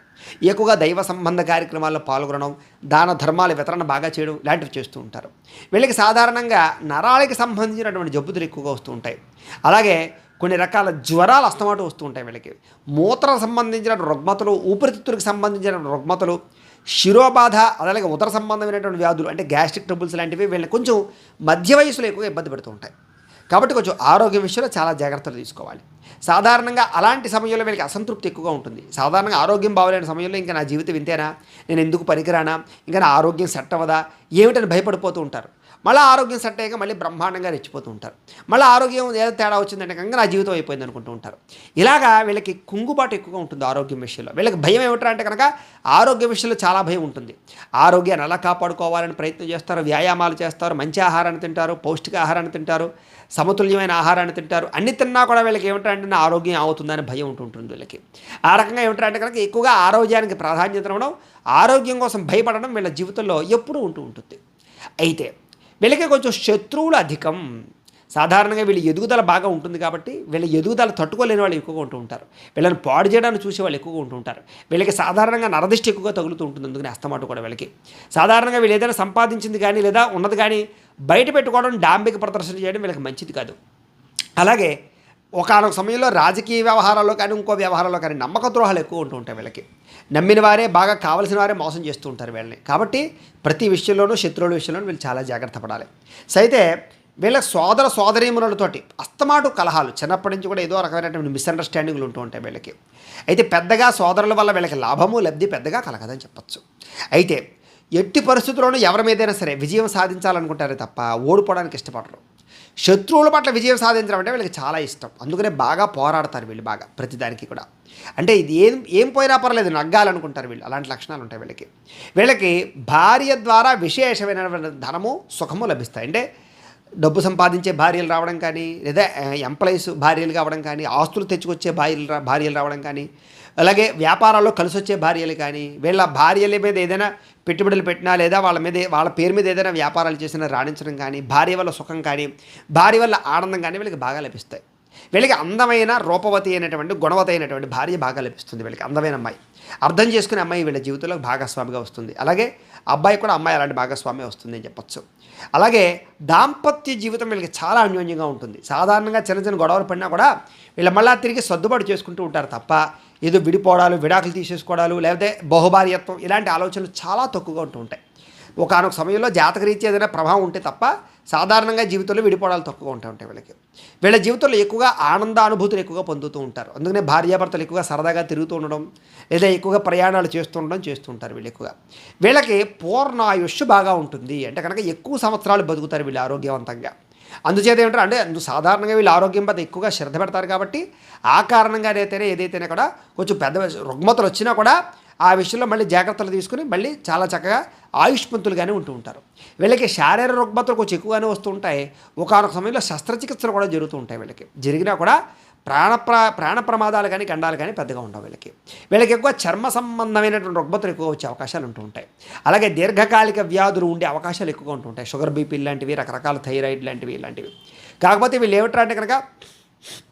ఎక్కువగా దైవ సంబంధ కార్యక్రమాల్లో పాల్గొనడం, దాన ధర్మాల వితరణ బాగా చేయడం, ఇలాంటివి చేస్తూ ఉంటారు. వీళ్ళకి సాధారణంగా నరాలకి సంబంధించినటువంటి జబ్బులు ఎక్కువగా వస్తూ ఉంటాయి. అలాగే కొన్ని రకాల జ్వరాలు అస్తమాటు వస్తూ ఉంటాయి వీళ్ళకి. మూత్రం సంబంధించిన రుగ్మతలు, ఊపిరితిత్తులకు సంబంధించిన రుగ్మతలు, శిరోబాధ, అలాగే ఉదర సంబంధమైనటువంటి వ్యాధులు అంటే గ్యాస్ట్రిక్ ట్రబుల్స్ లాంటివి వీళ్ళని కొంచెం మధ్య వయసులో ఎక్కువగా ఇబ్బంది పెడుతూ ఉంటాయి. కాబట్టి కొంచెం ఆరోగ్య విషయంలో చాలా జాగ్రత్తలు తీసుకోవాలి. సాధారణంగా అలాంటి సమయంలో వీళ్ళకి అసంతృప్తి ఎక్కువగా ఉంటుంది. సాధారణంగా ఆరోగ్యం బాగోలేని సమయంలో ఇంకా నా జీవితం ఇంతేనా, నేను ఎందుకు పనికిరానా, ఇంకా నా ఆరోగ్యం సెట్ అవ్వదా, ఏమిటని భయపడిపోతూ ఉంటారు. మళ్ళీ ఆరోగ్యం సెట్ అయ్యాక మళ్ళీ బ్రహ్మాండంగా రెచ్చిపోతూ ఉంటారు. మళ్ళీ ఆరోగ్యం ఏదో తేడా వచ్చిందంటే కనుక నా జీవితం అయిపోయింది అనుకుంటూ ఉంటారు. ఇలాగా వీళ్ళకి కుంగుబాటు ఎక్కువగా ఉంటుంది ఆరోగ్యం విషయంలో. వీళ్ళకి భయం ఏమిటంటే కనుక ఆరోగ్య విషయంలో చాలా భయం ఉంటుంది. ఆరోగ్యాన్ని ఎలా కాపాడుకోవాలని ప్రయత్నం చేస్తారు, వ్యాయామాలు చేస్తారు, మంచి ఆహారాన్ని తింటారు, పౌష్టిక ఆహారాన్ని తింటారు, సమతుల్యమైన ఆహారాన్ని తింటారు. అన్ని తిన్నా కూడా వీళ్ళకి ఏమిటంటే నా ఆరోగ్యం అవుతుందని భయం ఉంటుంటుంది వీళ్ళకి. ఆ రకంగా ఏమిటంటే కనుక ఎక్కువగా ఆరోగ్యానికి ప్రాధాన్యత ఇవ్వడం, ఆరోగ్యం కోసం భయపడడం వీళ్ళ జీవితంలో ఎప్పుడూ ఉంటూ ఉంటుంది. అయితే వీళ్ళకి కొంచెం శత్రువులు అధికం. సాధారణంగా వీళ్ళ ఎదుగుదల బాగా ఉంటుంది కాబట్టి వీళ్ళ ఎదుగుదల తట్టుకోలేని వాళ్ళు ఎక్కువగా ఉంటూ ఉంటారు. వీళ్ళని పాడు చేయడానికి చూసే వాళ్ళు ఎక్కువగా ఉంటూ ఉంటారు. వీళ్ళకి సాధారణంగా నరదిష్టి ఎక్కువగా తగులుతూ ఉంటుంది. అందుకని అస్తమాట కూడా వీళ్ళకి సాధారణంగా వీళ్ళు ఏదైనా సంపాదించింది కానీ లేదా ఉన్నది కానీ బయట పెట్టుకోవడం, డాంబిక ప్రదర్శన చేయడం వీళ్ళకి మంచిది కాదు. అలాగే ఒకానొక సమయంలో రాజకీయ వ్యవహారాల్లో కానీ ఇంకో వ్యవహారాల్లో కానీ నమ్మక ద్రోహాలు ఎక్కువ ఉంటూ ఉంటాయి వీళ్ళకి. నమ్మిన వారే, బాగా కావలసిన వారే మోసం చేస్తూ ఉంటారు వీళ్ళని. కాబట్టి ప్రతి విషయంలోనూ శత్రువుల విషయంలోనూ వీళ్ళు చాలా జాగ్రత్త పడాలి. అయితే వీళ్ళ సోదర సోదరీమణులతోటి అస్తమాటు కలహాలు, చిన్నప్పటి నుంచి కూడా ఏదో రకమైనటువంటి మిస్అండర్స్టాండింగ్లు ఉంటూ ఉంటాయి వీళ్ళకి. అయితే పెద్దగా సోదరుల వల్ల వీళ్ళకి లాభము లబ్ధి పెద్దగా కలగదని చెప్పచ్చు. అయితే ఎట్టి పరిస్థితుల్లోనూ ఎవరి మీదైనా సరే విజయం సాధించాలనుకుంటారే తప్ప ఓడిపోవడానికి ఇష్టపడరు. శత్రువుల పట్ల విజయం సాధించడం అంటే వీళ్ళకి చాలా ఇష్టం. అందుకనే బాగా పోరాడతారు వీళ్ళు, బాగా ప్రతిదానికి కూడా. అంటే ఇది ఏం పోయినా పర్లేదు నగ్గాలనుకుంటారు వీళ్ళు. అలాంటి లక్షణాలు ఉంటాయి వీళ్ళకి. వీళ్ళకి భార్య ద్వారా విశేషమైన ధనము, సుఖము లభిస్తాయి. అంటే డబ్బు సంపాదించే భార్యలు రావడం కానీ, లేదా ఎంప్లాయీస్ భార్యలు కావడం కానీ, ఆస్తులు తెచ్చుకొచ్చే భార్యలు రావడం కానీ, అలాగే వ్యాపారాల్లో కలిసి వచ్చే భార్యలు కానీ, వీళ్ళ భార్యల మీద ఏదైనా పెట్టుబడులు పెట్టినా లేదా వాళ్ళ పేరు మీద ఏదైనా వ్యాపారాలు చేసినా రాణించడం కానీ, భార్య వల్ల సుఖం కానీ, భార్య వల్ల ఆనందం కానీ వీళ్ళకి బాగా లభిస్తాయి. వీళ్ళకి అందమైన రూపవతి అయినటువంటి గుణవతి అయినటువంటి భార్య బాగా లభిస్తుంది. వీళ్ళకి అందమైన అమ్మాయి, అర్థం చేసుకునే అమ్మాయి వీళ్ళ జీవితంలో భాగస్వామిగా వస్తుంది. అలాగే అబ్బాయి కూడా అమ్మాయి అలాంటి భాగస్వామి వస్తుంది అని చెప్పచ్చు. అలాగే దాంపత్య జీవితం వీళ్ళకి చాలా అన్యోన్యంగా ఉంటుంది. సాధారణంగా చిన్న చిన్న గొడవలు పడినా కూడా వీళ్ళు మళ్ళీ తిరిగి సర్దుబాటు చేసుకుంటూ ఉంటారు తప్ప ఏదో విడిపోవడాలు, విడాకులు తీసేసుకోవడాలు, లేకపోతే బహుభార్యత్వం ఇలాంటి ఆలోచనలు చాలా తక్కువగా ఉంటూ ఉంటాయి. ఒకానొక సమయంలో జాతకరీత్యా ఏదైనా ప్రభావం ఉంటే తప్ప సాధారణంగా జీవితంలో విడిపోవడాలు తక్కువగా ఉంటాయి వీళ్ళకి. వీళ్ళ జీవితంలో ఎక్కువగా ఆనందానుభూతులు ఎక్కువగా పొందుతూ ఉంటారు. అందుకనే భార్యాభర్తలు ఎక్కువగా సరదాగా తిరుగుతూ ఉండడం, లేదా ఎక్కువగా ప్రయాణాలు చేస్తూ ఉంటారు వీళ్ళు ఎక్కువగా. వీళ్ళకి పూర్ణాయుష్షు బాగా ఉంటుంది. అంటే కనుక ఎక్కువ సంవత్సరాలు బతుకుతారు వీళ్ళు ఆరోగ్యవంతంగా. అందుచేత ఏమంటారు అంటే సాధారణంగా వీళ్ళు ఆరోగ్యం పట్ల ఎక్కువగా శ్రద్ధ పెడతారు కాబట్టి ఆ కారణంగా ఏదైతేనే కూడా కొంచెం పెద్ద రుగ్మతలు వచ్చినా కూడా ఆ విషయంలో మళ్ళీ జాగ్రత్తలు తీసుకుని మళ్ళీ చాలా చక్కగా ఆయుష్మంతులుగానే ఉంటూ ఉంటారు. వీళ్ళకి శారీరక రుగ్మతలు కొంచెం ఎక్కువగానే వస్తూ ఉంటాయి. ఒకానొక సమయంలో శస్త్రచికిత్సలు కూడా జరుగుతూ ఉంటాయి వీళ్ళకి. జరిగినా కూడా ప్రాణ ప్రమాదాలు కానీ గండాలు కానీ పెద్దగా ఉండవు వీళ్ళకి. వీళ్ళకి ఎక్కువ చర్మ సంబంధమైనటువంటి రుగ్మతలు ఎక్కువ వచ్చే అవకాశాలు ఉంటూ ఉంటాయి. అలాగే దీర్ఘకాలిక వ్యాధులు ఉండే అవకాశాలు ఎక్కువగా ఉంటూ ఉంటాయి. షుగర్ బీపీ లాంటివి, రకరకాల థైరాయిడ్ లాంటివి ఇలాంటివి. కాకపోతే వీళ్ళు ఏమిటంటే కనుక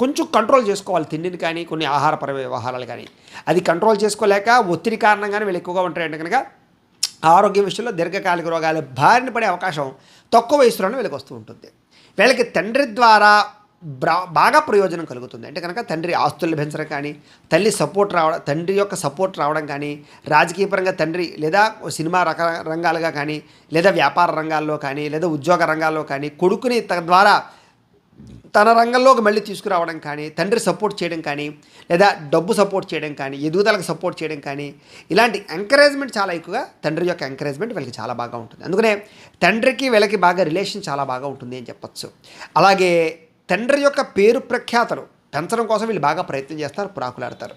కొంచెం కంట్రోల్ చేసుకోవాలి తిండిని కానీ, కొన్ని ఆహారపర వ్యవహారాలు కానీ. అది కంట్రోల్ చేసుకోలేక ఒత్తిడి కారణంగానే వీళ్ళు ఎక్కువగా ఉంటాయంటే కనుక ఆరోగ్య విషయంలో దీర్ఘకాలిక రోగాలు బారిన పడే అవకాశం తక్కువ వయసులోనే వీళ్ళకి వస్తూ ఉంటుంది. వీళ్ళకి తండ్రి ద్వారా బాగా ప్రయోజనం కలుగుతుంది. అంటే కనుక తండ్రి ఆస్తులు లభించడం కానీ, తండ్రి యొక్క సపోర్ట్ రావడం కానీ, రాజకీయపరంగా తండ్రి లేదా సినిమా రంగాలుగా కానీ, లేదా వ్యాపార రంగాల్లో కానీ, లేదా ఉద్యోగ రంగాల్లో కానీ కొడుకుని ద్వారా తన రంగంలోకి మళ్ళీ తీసుకురావడం కానీ, తండ్రి సపోర్ట్ చేయడం కానీ, లేదా డబ్బు సపోర్ట్ చేయడం కానీ, ఎదుగుదలకు సపోర్ట్ చేయడం కానీ, ఇలాంటి ఎంకరేజ్మెంట్ చాలా ఎక్కువగా తండ్రి యొక్క ఎంకరేజ్మెంట్ వీళ్ళకి చాలా బాగా ఉంటుంది. అందుకనే తండ్రికి వీళ్ళకి బాగా రిలేషన్ చాలా బాగా ఉంటుంది అని చెప్పచ్చు. అలాగే తండ్రి యొక్క పేరు ప్రఖ్యాతలు పెంచడం కోసం వీళ్ళు బాగా ప్రయత్నం చేస్తారు, పురాకులాడతారు.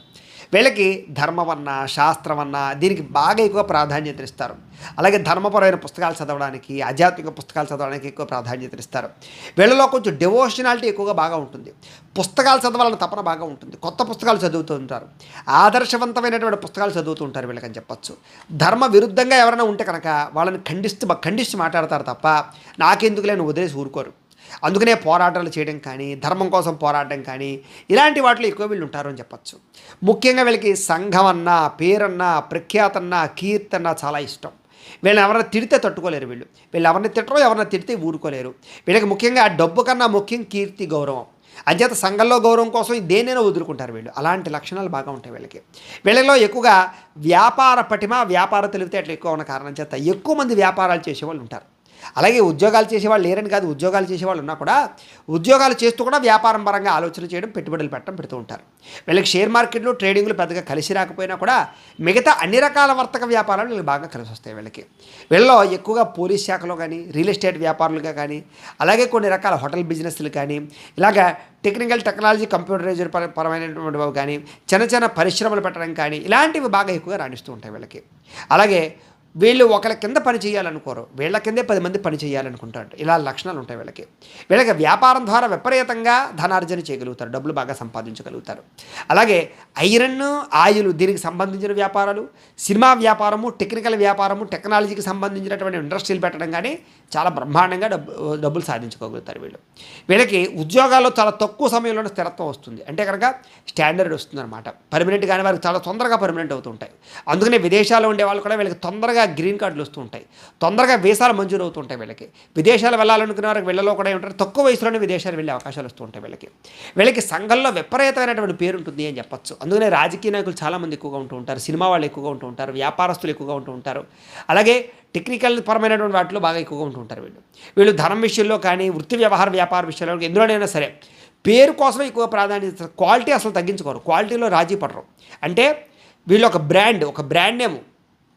వీళ్ళకి ధర్మమన్న శాస్త్రమన్న దీనికి బాగా ఎక్కువ ప్రాధాన్యత ఇస్తారు. అలాగే ధర్మపరమైన పుస్తకాలు చదవడానికి, ఆధ్యాత్మిక పుస్తకాలు చదవడానికి ఎక్కువ ప్రాధాన్యత ఇస్తారు. వీళ్ళలో కొంచెం డివోషనాలిటీ ఎక్కువగా బాగా ఉంటుంది. పుస్తకాలు చదవాలని తపన బాగా ఉంటుంది. కొత్త పుస్తకాలు చదువుతూ ఉంటారు. ఆదర్శవంతమైనటువంటి పుస్తకాలు చదువుతూ ఉంటారు వీళ్ళకని చెప్పచ్చు. ధర్మ విరుద్ధంగా ఎవరైనా ఉంటే కనుక వాళ్ళని ఖండిస్తూ మాట్లాడతారు తప్ప నాకెందుకులే నువ్వు వదిలేసి ఊరుకోరు. అందుకనే పోరాటాలు చేయడం కానీ, ధర్మం కోసం పోరాటం కానీ ఇలాంటి వాటిలో ఎక్కువ వీళ్ళు ఉంటారు అని చెప్పచ్చు. ముఖ్యంగా వీళ్ళకి సంఘం అన్నా, పేరన్నా, ప్రఖ్యాతన్నా, కీర్తన్నా చాలా ఇష్టం. వీళ్ళని ఎవరైనా తిడితే తట్టుకోలేరు. వీళ్ళు ఎవరిని తిట్టరో, ఎవరైనా తిడితే ఊరుకోలేరు. వీళ్ళకి ముఖ్యంగా డబ్బు కన్నా ముఖ్యం కీర్తి, గౌరవం. అంచేత సంఘంలో గౌరవం కోసం దేన్నైనా వదులుకుంటారు వీళ్ళు. అలాంటి లక్షణాలు బాగా ఉంటాయి వీళ్ళకి. వీళ్ళలో ఎక్కువగా వ్యాపార పటిమ, వ్యాపార తెలివితేటలు ఎక్కువ ఉన్న కారణం చేత ఎక్కువ మంది వ్యాపారాలు చేసేవాళ్ళు ఉంటారు. అలాగే ఉద్యోగాలు చేసేవాళ్ళు లేరని కాదు, ఉద్యోగాలు చేసేవాళ్ళు ఉన్నా కూడా ఉద్యోగాలు చేస్తూ కూడా వ్యాపారం పరంగా ఆలోచన చేయడం, పెట్టుబడులు పెట్టడం పెడుతూ ఉంటారు. వీళ్ళకి షేర్ మార్కెట్లు, ట్రేడింగ్లు పెద్దగా కలిసి రాకపోయినా కూడా మిగతా అన్ని రకాల వర్తక వ్యాపారాలు వీళ్ళకి బాగా కలిసి వస్తాయి. వీళ్ళలో ఎక్కువగా పోలీస్ శాఖలో కానీ, రియల్ ఎస్టేట్ వ్యాపారులుగా కానీ, అలాగే కొన్ని రకాల హోటల్ బిజినెస్లు కానీ, ఇలాగా టెక్నాలజీ, కంప్యూటరైజర్ పరమైనటువంటి కానీ, చిన్న చిన్న పరిశ్రమలు పెట్టడం కానీ ఇలాంటివి బాగా ఎక్కువగా రాణిస్తూ ఉంటాయి వీళ్ళకి. అలాగే వీళ్ళు ఒకరి కింద పని చేయాలనుకోరు, వీళ్ళ కిందే 10 మంది పని చేయాలనుకుంటారు. ఇలా లక్షణాలు ఉంటాయి వీళ్ళకి వ్యాపారం ద్వారా విపరీతంగా ధనార్జన చేయగలుగుతారు, డబ్బులు బాగా సంపాదించగలుగుతారు. అలాగే ఐరన్, ఆయిల్ దీనికి సంబంధించిన వ్యాపారాలు, సినిమా వ్యాపారము, టెక్నికల్ వ్యాపారము, టెక్నాలజీకి సంబంధించినటువంటి ఇండస్ట్రీలు పెట్టడం కానీ చాలా బ్రహ్మాండంగా డబ్బులు సాధించుకోగలుగుతారు వీళ్ళకి ఉద్యోగాల్లో చాలా తక్కువ సమయంలోనే స్థిరత్వం వస్తుంది. అంటే కనుక స్టాండర్డ్ వస్తుందన్నమాట. పర్మనెంట్ కానీ వారికి చాలా తొందరగా పర్మనెంట్ అవుతుంటాయి. అందుకనే విదేశాల్లో ఉండే వాళ్ళు కూడా వీళ్ళకి తొందరగా గ్రీన్ కార్డులు వస్తూ ఉంటాయి, తొందరగా వీసాలు మంజూరు అవుతూ ఉంటాయి. విదేశాలు వెళ్ళాలనుకునే వారికి వీళ్ళలో కూడా ఏమంటారు, తక్కువ వయసులోనే విదేశాలు వెళ్ళే అవకాశాలు వస్తూ ఉంటాయి వీళ్ళకి సంఘంలో విపరీతమైనటువంటి పేరు ఉంటుంది అని చెప్పచ్చు. అందుకనే రాజకీయ నాయకులు చాలామంది ఎక్కువగా ఉంటూ ఉంటారు, సినిమా వాళ్ళు ఎక్కువగా ఉంటూ ఉంటారు, వ్యాపారస్తులు ఎక్కువగా ఉంటూ ఉంటారు. అలాగే టెక్నికల్ పరమైనటువంటి వాటిలో బాగా ఎక్కువగా ఉంటూ ఉంటారు వీళ్ళు ధనం విషయంలో కానీ, వృత్తి వ్యాపార విషయంలో ఎందులోనైనా సరే పేరు కోసం ఎక్కువ ప్రాధాన్యత. క్వాలిటీ అసలు తగ్గించుకోరు, క్వాలిటీలో రాజీ పడరు. అంటే వీళ్ళు ఒక బ్రాండ్ నేమ్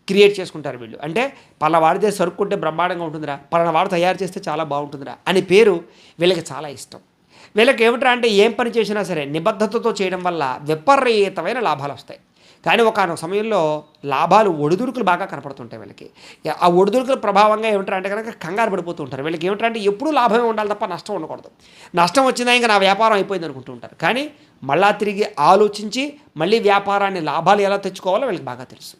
క్రియేట్ చేసుకుంటారు అంటే పలానా వాడితే సరుక్కుంటే బ్రహ్మాండంగా ఉంటుందిరా, పలానా వాడు తయారు చేస్తే చాలా బాగుంటుందిరా అని పేరు వీళ్ళకి చాలా ఇష్టం. వీళ్ళకి ఏమిట్రా అంటే ఏం పని చేసినా సరే నిబద్ధతతో చేయడం వల్ల విపరీతమైన లాభాలు వస్తాయి. కానీ ఒకనొక సమయంలో లాభాలు ఒడిదుడుకులు బాగా కనపడుతుంటాయి వీళ్ళకి. ఆ ఒడిదుడుకుల ప్రభావంగా ఏమిట్రా అంటే కనుక కంగారు పడిపోతూ ఉంటారు. వీళ్ళకి ఏమిట్రా అంటే ఎప్పుడూ లాభమే ఉండాలి తప్ప నష్టం ఉండకూడదు. నష్టం వచ్చిందా ఇంకా నా వ్యాపారం అయిపోయింది అనుకుంటూ ఉంటారు. కానీ మళ్ళా తిరిగి ఆలోచించి మళ్ళీ వ్యాపారాన్ని లాభాలు ఎలా తెచ్చుకోవాలో వీళ్ళకి బాగా తెలుసు.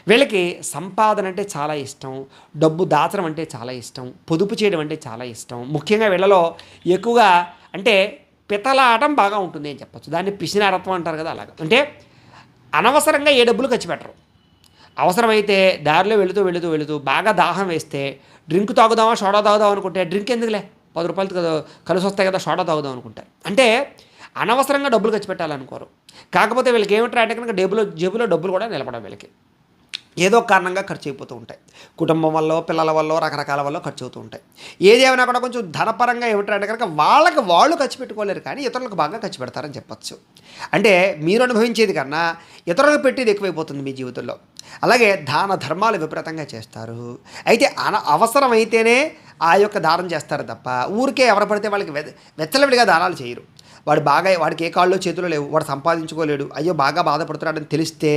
వీళ్ళకి సంపాదన అంటే చాలా ఇష్టం, డబ్బు దాచడం అంటే చాలా ఇష్టం, పొదుపు చేయడం అంటే చాలా ఇష్టం. ముఖ్యంగా వీళ్ళలో ఎక్కువగా అంటే పితలాటం బాగా ఉంటుంది అని చెప్పచ్చు. దాన్ని పిసినారత్వం అంటారు కదా, అలాగా. అంటే అనవసరంగా ఏ డబ్బులు ఖర్చు పెట్టరు. అవసరమైతే దారిలో వెళుతూ బాగా దాహం వేస్తే డ్రింక్ తాగుదామా, సోడా తాగుదాం అనుకుంటే డ్రింక్ ఎందుకులే 10 రూపాయలు కదా కలిసి వస్తాయి కదా, సోడా తాగుదాం అనుకుంటారు. అంటే అనవసరంగా డబ్బులు ఖర్చు పెట్టాలనుకోరు. కాకపోతే వీళ్ళకి ఏమిటంటే అంటే కనుక జేబులో డబ్బులు కూడా నిలబడవు. వీళ్ళకి ఏదో కారణంగా ఖర్చు అయిపోతూ ఉంటాయి. కుటుంబం వల్ల, పిల్లల వల్ల, రకరకాల వల్ల ఖర్చు అవుతూ ఉంటాయి. ఏదేమైనా కూడా కొంచెం ధనపరంగా ఏమిటంటే కనుక వాళ్ళు ఖర్చు పెట్టుకోలేరు, కానీ ఇతరులకు బాగా ఖర్చు పెడతారని చెప్పచ్చు. అంటే మీరు అనుభవించేది కన్నా ఇతరులకు పెట్టేది ఎక్కువైపోతుంది మీ జీవితంలో. అలాగే దాన ధర్మాలు విపరీతంగా చేస్తారు. అయితే అవసరమైతేనే ఆ యొక్క దానం చేస్తారు తప్ప ఊరికే ఎవరు పడితే వాళ్ళకి వెచ్చలవిడిగా దానాలు చేయరు. వాడికి ఏ కాళ్ళు చేతులు లేవు, వాడు సంపాదించుకోలేడు, అయ్యో బాగా బాధపడుతున్నాడని తెలిస్తే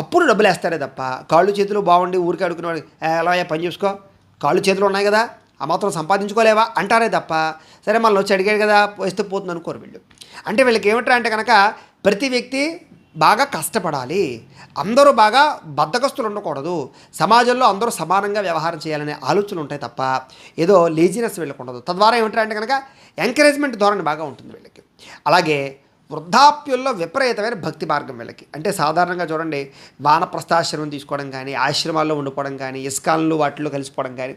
అప్పుడు డబ్బులు వేస్తారే తప్ప కాళ్ళు చేతులు బాగుండి ఊరికే అడుగుకునేవాడు ఎలా పని చూసుకో, కాళ్ళు చేతులు ఉన్నాయి కదా, ఆ మాత్రం సంపాదించుకోలేవా అంటారే తప్ప సరే మనల్ని వచ్చి అడిగాడు కదా వేస్తే పోతుంది అనుకోరు వీళ్ళు. అంటే వీళ్ళకి ఏమిట్రా అంటే కనుక ప్రతి వ్యక్తి బాగా కష్టపడాలి, అందరూ బాగా బద్ధకస్తులు ఉండకూడదు, సమాజంలో అందరూ సమానంగా వ్యవహారం చేయాలనే ఆలోచనలు ఉంటాయి తప్ప ఏదో లేజినెస్ వీళ్ళకి ఉండదు. తద్వారా ఏమిట్రా అంటే కనుక ఎంకరేజ్మెంట్ ధోరణి బాగా ఉంటుంది వీళ్ళకి. అలాగే వృద్ధాప్యంలో విపరీతమైన భక్తి మార్గం వీళ్ళకి. అంటే సాధారణంగా చూడండి, వానప్రస్థాశ్రమం తీసుకోవడం కానీ, ఆశ్రమాల్లో ఉండిపోవడం కానీ, ఇస్కాన్లు వాటిల్లో కలిసిపోవడం కానీ,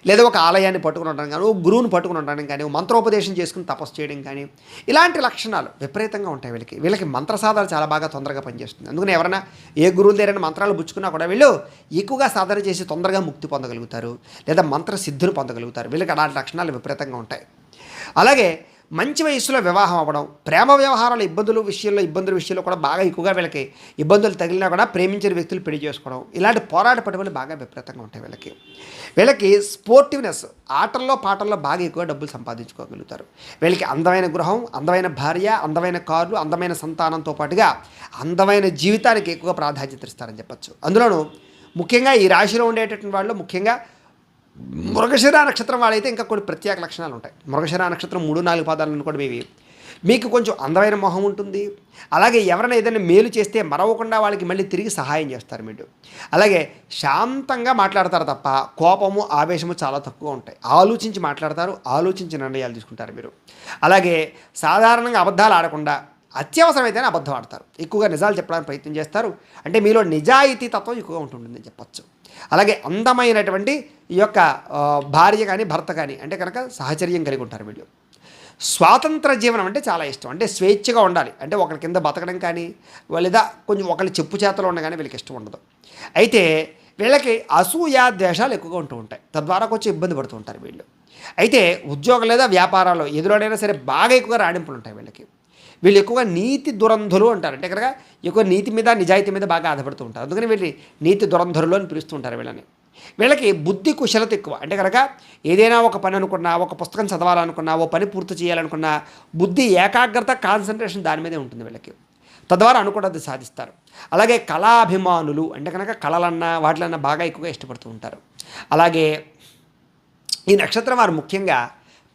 లేదా ఒక ఆలయాన్ని పట్టుకుని ఉండడం కానీ, ఒక గురువుని పట్టుకుని ఉండడం కానీ, మంత్రోపదేశం చేసుకుని తపస్సు చేయడం కానీ, ఇలాంటి లక్షణాలు విపరీతంగా ఉంటాయి వీళ్ళకి మంత్ర సాధన చాలా బాగా తొందరగా పనిచేస్తుంది. అందుకని ఎవరైనా ఏ గురువుల దగ్గర మంత్రాలు పుచ్చుకున్నా కూడా వీళ్ళు ఎక్కువగా సాధన చేసి తొందరగా ముక్తి పొందగలుగుతారు, లేదా మంత్ర సిద్ధులు పొందగలుగుతారు. వీళ్ళకి అలాంటి లక్షణాలు విపరీతంగా ఉంటాయి. అలాగే మంచి వయసులో వివాహం అవ్వడం, ప్రేమ వ్యవహారాల ఇబ్బందుల విషయంలో కూడా బాగా ఎక్కువగా వీళ్ళకి ఇబ్బందులు తగిలినా కూడా ప్రేమించిన వ్యక్తులు పెళ్లి చేసుకోవడం, ఇలాంటి పోరాట పట్టుబడులు బాగా విపరీతంగా ఉంటాయి వీళ్ళకి స్పోర్టివ్నెస్, ఆటల్లో పాటల్లో బాగా ఎక్కువ డబ్బులు సంపాదించుకోగలుగుతారు. వీళ్ళకి అందమైన గృహం, అందమైన భార్య, అందమైన కార్లు, అందమైన సంతానంతో పాటుగా అందమైన జీవితానికి ఎక్కువ ప్రాధాన్యత ఇస్తారని చెప్పచ్చు. అందులోనూ ముఖ్యంగా ఈ రాశిలో ఉండేటటువంటి వాళ్ళు ముఖ్యంగా మృగశిర నక్షత్రం వాళ్ళైతే ఇంకా కొన్ని ప్రత్యేక లక్షణాలు ఉంటాయి. మృగశిర నక్షత్రం 3-4 పాదాలు అనుకోవడం మీకు కొంచెం అందమైన మొహం ఉంటుంది. అలాగే ఎవరైనా ఏదైనా మేలు చేస్తే మరవకుండా వాళ్ళకి మళ్ళీ తిరిగి సహాయం చేస్తారు మీరు. అలాగే శాంతంగా మాట్లాడతారు తప్ప కోపము, ఆవేశము చాలా తక్కువ ఉంటాయి. ఆలోచించి మాట్లాడతారు, ఆలోచించి నిర్ణయాలు తీసుకుంటారు మీరు. అలాగే సాధారణంగా అబద్ధాలు ఆడకుండా అత్యవసరమైతేనే అబద్ధం ఆడతారు. ఎక్కువగా నిజాలు చెప్పడానికి ప్రయత్నం చేస్తారు. అంటే మీలో నిజాయితీ తత్వం ఎక్కువగా ఉంటుందని చెప్పచ్చు. అలాగే అందమైనటువంటి ఈ యొక్క భార్య కానీ భర్త కానీ అంటే కనుక సహచర్యం కలిగి ఉంటారు వీళ్ళు. స్వాతంత్ర జీవనం అంటే చాలా ఇష్టం. అంటే స్వేచ్ఛగా ఉండాలి. అంటే ఒకరి కింద బతకడం కానీ లేదా కొంచెం ఒకరి చెప్పు చేతలో ఉండడం కానీ వీళ్ళకి ఇష్టం ఉండదు. అయితే వీళ్ళకి అసూయ ద్వేషాలు ఎక్కువగా ఉంటూ ఉంటాయి. తద్వారా కొంచెం ఇబ్బంది పడుతూ ఉంటారు వీళ్ళు. అయితే ఉద్యోగం లేదా వ్యాపారాల్లో ఎదురుడైనా సరే బాగా ఎక్కువగా రాణింపులు ఉంటాయి వీళ్ళు ఎక్కువగా నీతి దురంధులు అంటారు. అంటే కనుక ఎక్కువ నీతి మీద నిజాయితీ మీద బాగా ఆధారపడుతూ ఉంటారు. అందుకని వీళ్ళని నీతి దురంధరులు అని పిలుస్తూ ఉంటారు వీళ్ళకి బుద్ధి కుశలత ఎక్కువ. అంటే కనుక ఏదైనా ఒక పని అనుకున్నా, ఒక పుస్తకం చదవాలనుకున్నా, ఓ పని పూర్తి చేయాలనుకున్నా బుద్ధి ఏకాగ్రత, కాన్సన్ట్రేషన్ దాని మీదే ఉంటుంది వీళ్ళకి. తద్వారా అనుకున్నది సాధిస్తారు. అలాగే కళాభిమానులు అంటే కనుక కళలన్నా వాటిలన్నా బాగా ఎక్కువగా ఇష్టపడుతూ ఉంటారు. అలాగే ఈ నక్షత్రం వారు ముఖ్యంగా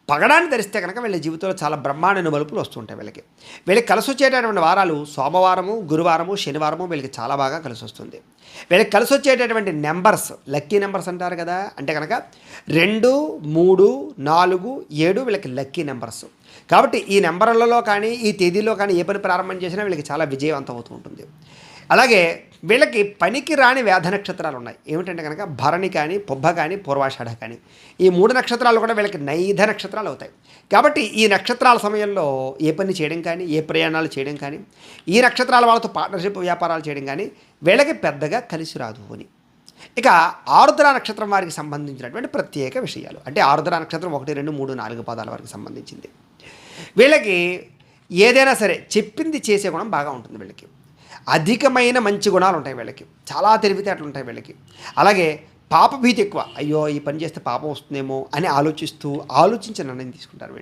పగడాన్ని ధరిస్తే కనుక వీళ్ళ జీవితంలో చాలా బ్రహ్మాండమైన మలుపులు వస్తుంటాయి వీళ్ళకి కలిసి వచ్చేటటువంటి వారాలు సోమవారము, గురువారము, శనివారము వీళ్ళకి చాలా బాగా కలిసి వస్తుంది. వీళ్ళకి కలిసి వచ్చేటటువంటి నెంబర్స్ లక్కీ నెంబర్స్ అంటారు కదా. అంటే కనుక 2, 3, 4, 7 వీళ్ళకి లక్కీ నెంబర్స్. కాబట్టి ఈ నెంబర్లలో కానీ ఈ తేదీలో కానీ ఏ పని ప్రారంభం చేసినా వీళ్ళకి చాలా విజయవంతం అవుతూ ఉంటుంది. అలాగే వీళ్ళకి పనికి రాని వేధ నక్షత్రాలు ఉన్నాయి. ఏమిటంటే కనుక భరణి కానీ, పుబ్బ కానీ, పూర్వాషాఢ కానీ ఈ 3 నక్షత్రాలు కూడా వీళ్ళకి నైధ నక్షత్రాలు అవుతాయి. కాబట్టి ఈ నక్షత్రాల సమయంలో ఏ పని చేయడం కానీ, ఏ ప్రయాణాలు చేయడం కానీ, ఈ నక్షత్రాల వాళ్ళతో పార్ట్నర్షిప్ వ్యాపారాలు చేయడం కానీ వీళ్ళకి పెద్దగా కలిసి రాదు అని. ఇక ఆరుద్ర నక్షత్రం వారికి సంబంధించినటువంటి ప్రత్యేక విషయాలు. అంటే ఆరుద్ర నక్షత్రం 1, 2, 3, 4 పాదాల వారికి సంబంధించింది. వీళ్ళకి ఏదైనా సరే చెప్పింది చేసే గుణం బాగా ఉంటుంది వీళ్ళకి. అధికమైన మంచి గుణాలు ఉంటాయి వీళ్ళకి. చాలా తెలివితేటలు ఉంటాయి వీళ్ళకి. అలాగే పాపభీతి ఎక్కువ. అయ్యో ఈ పని చేస్తే పాపం వస్తుందేమో అని ఆలోచించి నిర్ణయం తీసుకుంటారు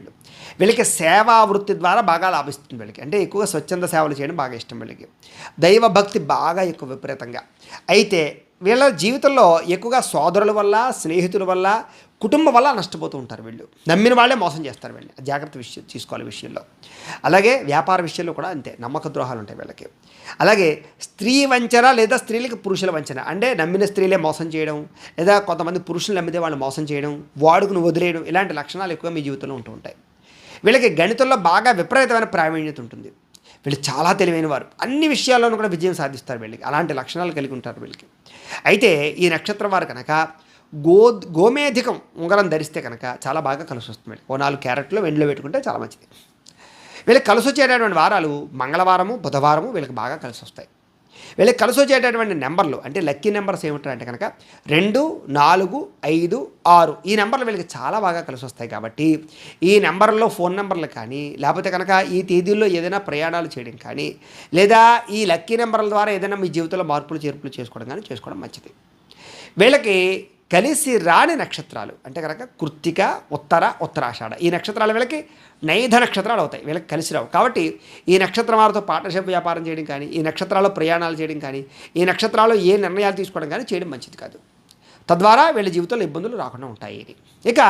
వీళ్ళకి సేవా వృత్తి ద్వారా బాగా లాభిస్తుంది వీళ్ళకి. అంటే ఎక్కువగా స్వచ్ఛంద సేవలు చేయడం బాగా ఇష్టం వీళ్ళకి. దైవభక్తి బాగా ఎక్కువ విపరీతంగా. అయితే వీళ్ళ జీవితంలో ఎక్కువగా సోదరుల వల్ల, స్నేహితుల వల్ల, కుటుంబం వల్ల నష్టపోతూ ఉంటారు వీళ్ళు. నమ్మిన వాళ్ళే మోసం చేస్తారు వీళ్ళని. జాగ్రత్త తీసుకోవాలి విషయంలో. అలాగే వ్యాపార విషయంలో కూడా అంతే, నమ్మక ద్రోహాలు ఉంటాయి వీళ్ళకి. అలాగే స్త్రీ వంచన లేదా స్త్రీలకు పురుషుల వంచన. అంటే నమ్మిన స్త్రీలే మోసం చేయడం, లేదా కొంతమంది పురుషులు నమ్మితే వాళ్ళు మోసం చేయడం, వాడుకుని వదిలేయడం, ఇలాంటి లక్షణాలు ఎక్కువ మీ జీవితంలో ఉంటూ ఉంటాయి. వీళ్ళకి గణితంలో బాగా విపరీతమైన ప్రావీణ్యత ఉంటుంది. వీళ్ళు చాలా తెలివైన వారు. అన్ని విషయాల్లోనూ కూడా విజయం సాధిస్తారు వీళ్ళకి. అలాంటి లక్షణాలు కలిగి ఉంటారు వీళ్ళకి. అయితే ఈ నక్షత్రం వారు కనుక గోమేధికం ఉంగరం ధరిస్తే కనుక చాలా బాగా కలిసి వస్తుంది. ఓ 4 క్యారెట్లు వెండిలో పెట్టుకుంటే చాలా మంచిది. వీళ్ళకి కలిసి వచ్చేటటువంటి వారాలు మంగళవారము, బుధవారము వీళ్ళకి బాగా కలిసి వస్తాయి. వీళ్ళకి కలిసి వచ్చేటటువంటి నెంబర్లు అంటే లక్కీ నెంబర్స్ ఏమిటంటే కనుక 2, 4, 5, 6 ఈ నెంబర్లు వీళ్ళకి చాలా బాగా కలిసి వస్తాయి. కాబట్టి ఈ నెంబర్లో ఫోన్ నెంబర్లు కానీ, లేకపోతే కనుక ఈ తేదీల్లో ఏదైనా ప్రయాణాలు చేయడం కానీ, లేదా ఈ లక్కీ నెంబర్ల ద్వారా ఏదైనా మీ జీవితంలో మార్పులు చేర్పులు చేసుకోవడం మంచిది. వీళ్ళకి కలిసి రాని నక్షత్రాలు అంటే కనుక కృత్తిక, ఉత్తరాషాఢ ఈ నక్షత్రాలు వీళ్ళకి నైధ నక్షత్రాలు అవుతాయి. వీళ్ళకి కలిసి రావు. కాబట్టి ఈ నక్షత్రం వారితో పార్ట్నర్షిప్ వ్యాపారం చేయడం కానీ, ఈ నక్షత్రాల్లో ప్రయాణాలు చేయడం కానీ, ఈ నక్షత్రాల్లో ఏ నిర్ణయాలు తీసుకోవడం కానీ చేయడం మంచిది కాదు. తద్వారా వీళ్ళ జీవితంలో ఇబ్బందులు రాకుండా ఉంటాయి. ఇక